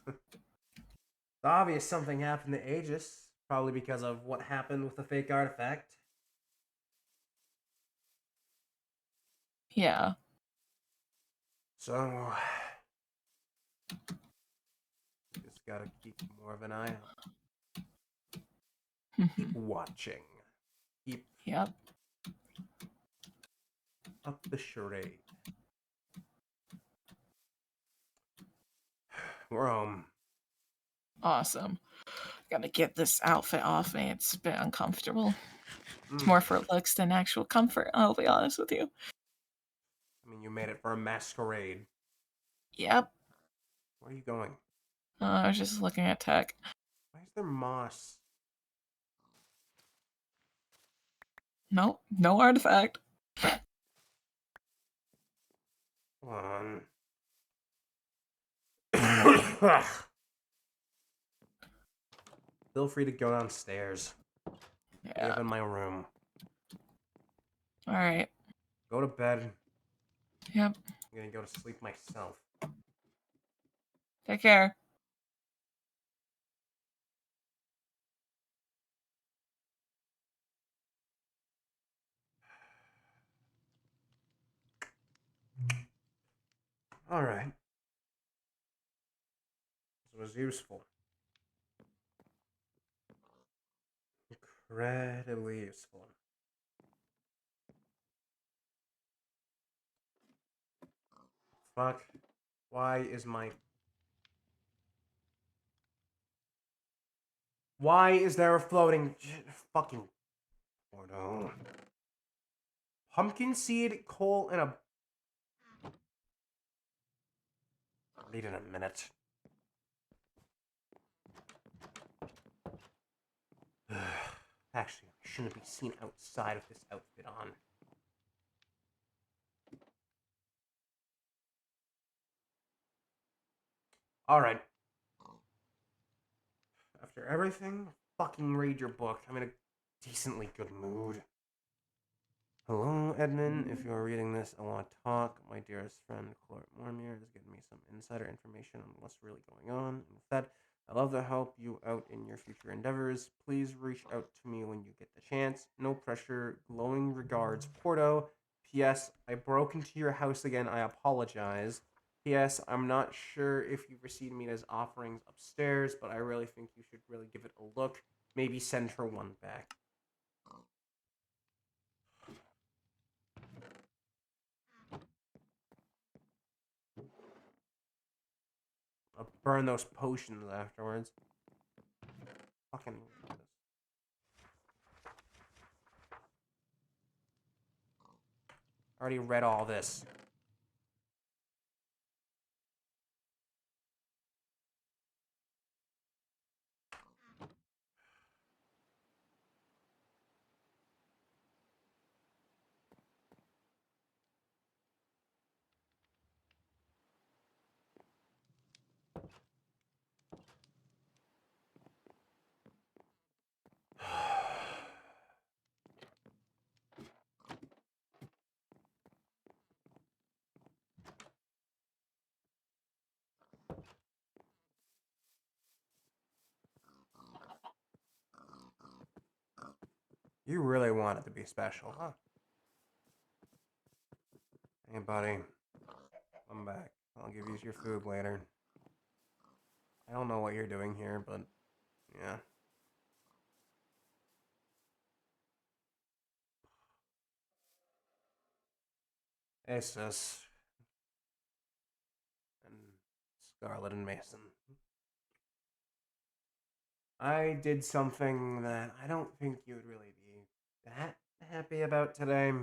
B: It's obvious something happened to Aegis, probably because of what happened with the fake artifact.
A: Yeah.
B: So, just gotta keep more of an eye out. Keep watching. Keep
A: Yep.
B: up the charade. We're
A: Awesome. Gotta get this outfit off me. It's a bit uncomfortable. It's
B: mm,
A: more for looks than actual comfort, I'll be honest with you.
B: I mean, you made it for a masquerade.
A: Yep.
B: Where are you going?
A: I was just looking at tech.
B: Why is there moss?
A: No, no artifact.
B: Hold on. Feel free to go downstairs. Be
A: Yeah.
B: up in my room.
A: All right.
B: Go to bed.
A: Yep.
B: I'm gonna go to sleep myself.
A: Take care.
B: Alright. This was useful. Incredibly useful. Fuck. Why is there a floating fucking porno? Pumpkin seed, coal, and a... I'll read in a minute. Actually, I shouldn't be seen outside of this outfit on. Alright. After everything, fucking read your book. I'm in a decently good mood. Hello, Edmund. If you're reading this, I want to talk. My dearest friend, Clark Mormere, is giving me some insider information on what's really going on. And with that, I'd love to help you out in your future endeavors. Please reach out to me when you get the chance. No pressure. Glowing regards, Porto. P.S. I broke into your house again. I apologize. P.S. I'm not sure if you've received Mina's offerings upstairs, but I really think you should really give it a look. Maybe send her one back. I'll burn those potions afterwards. Fucking... I already read all this. You really want it to be special, huh? Hey, buddy. I'm back. I'll give you your food later. I don't know what you're doing here, but yeah. Hey, sis. And Scarlett and Mason. I did something that I don't think you would really be that happy about today.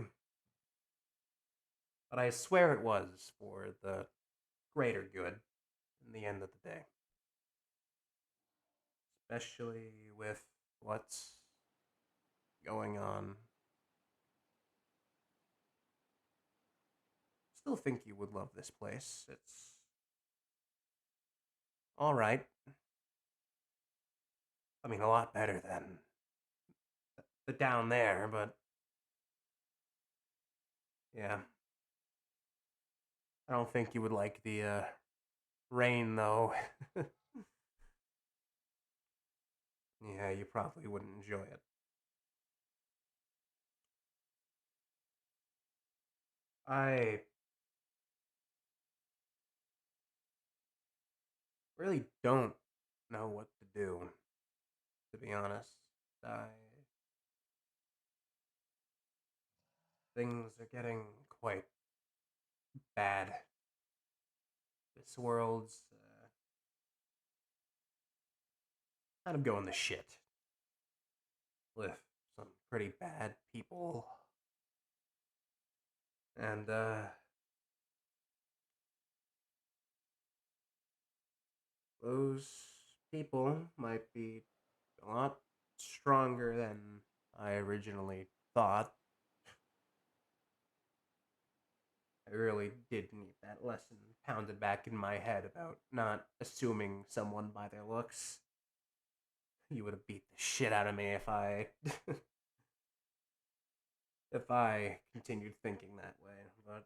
B: But I swear it was for the greater good in the end of the day. Especially with what's going on. Still think you would love this place. It's alright. I mean, a lot better than the down there, but yeah. I don't think you would like the rain, though. Yeah, you probably wouldn't enjoy it. I really don't know what to do, to be honest. Things are getting quite bad. This world's kind of going to shit with some pretty bad people. And those people might be a lot stronger than I originally thought. I really did need that lesson pounded back in my head about not assuming someone by their looks. You would have beat the shit out of me if I if I continued thinking that way, but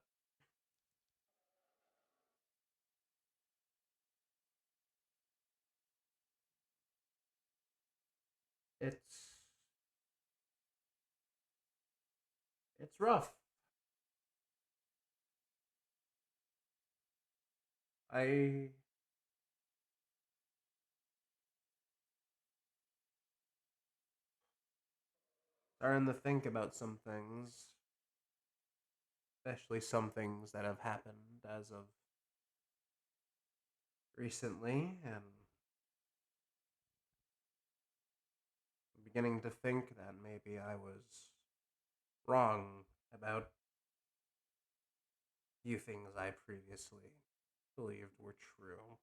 B: it's rough. I starting to think about some things, especially some things that have happened as of recently, and I'm beginning to think that maybe I was wrong about a few things I previously believed were true.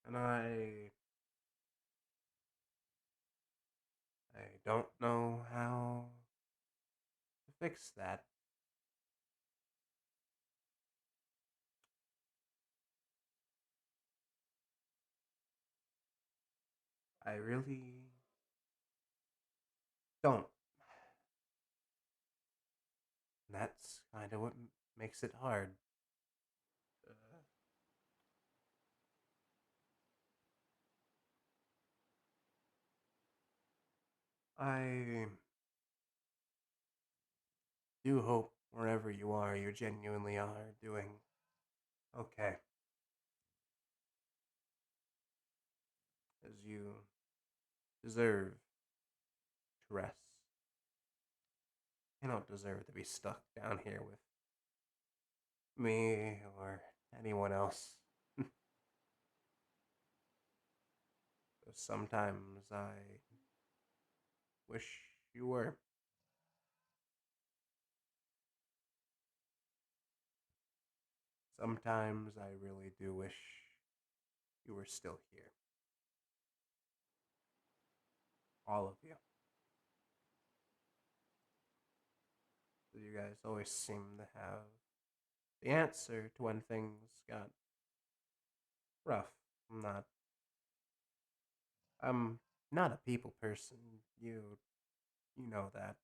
B: And I don't know how to fix that. I really don't. And that's kind of what makes it hard. I do hope wherever you are, you genuinely are doing okay. As you deserve to rest. You don't deserve to be stuck down here with me or anyone else. Sometimes I wish you were. Sometimes I really do wish you were still here. All of you. You guys always seem to have the answer to when things got rough. I'm not a people person. You know that.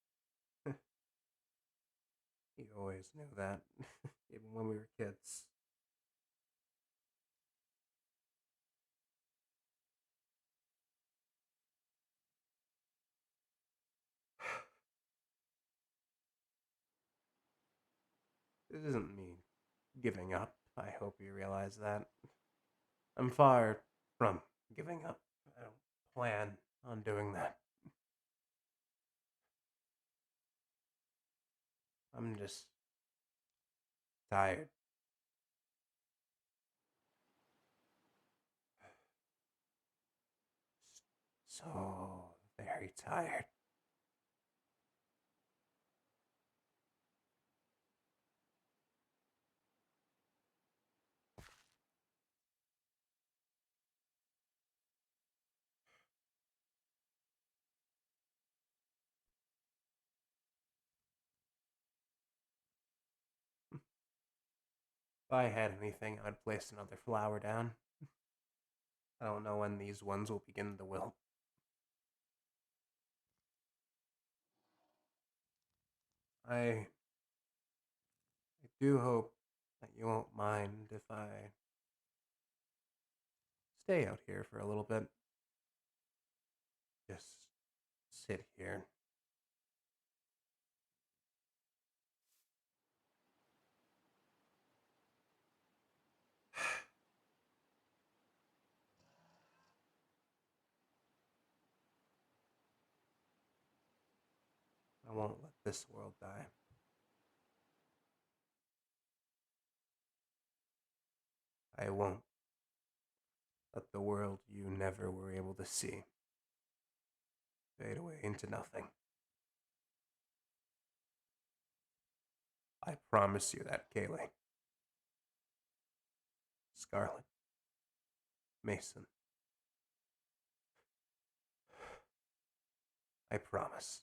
B: You always knew that, even when we were kids. This isn't me giving up. I hope you realize that. I'm far from giving up. I don't plan on doing that. I'm just tired. So very tired. If I had anything, I'd place another flower down. I don't know when these ones will begin to wilt. I do hope that you won't mind if I stay out here for a little bit. Just sit here. I won't let this world die. I won't let the world you never were able to see fade away into nothing. I promise you that, Kaylee. Scarlet. Mason. I promise.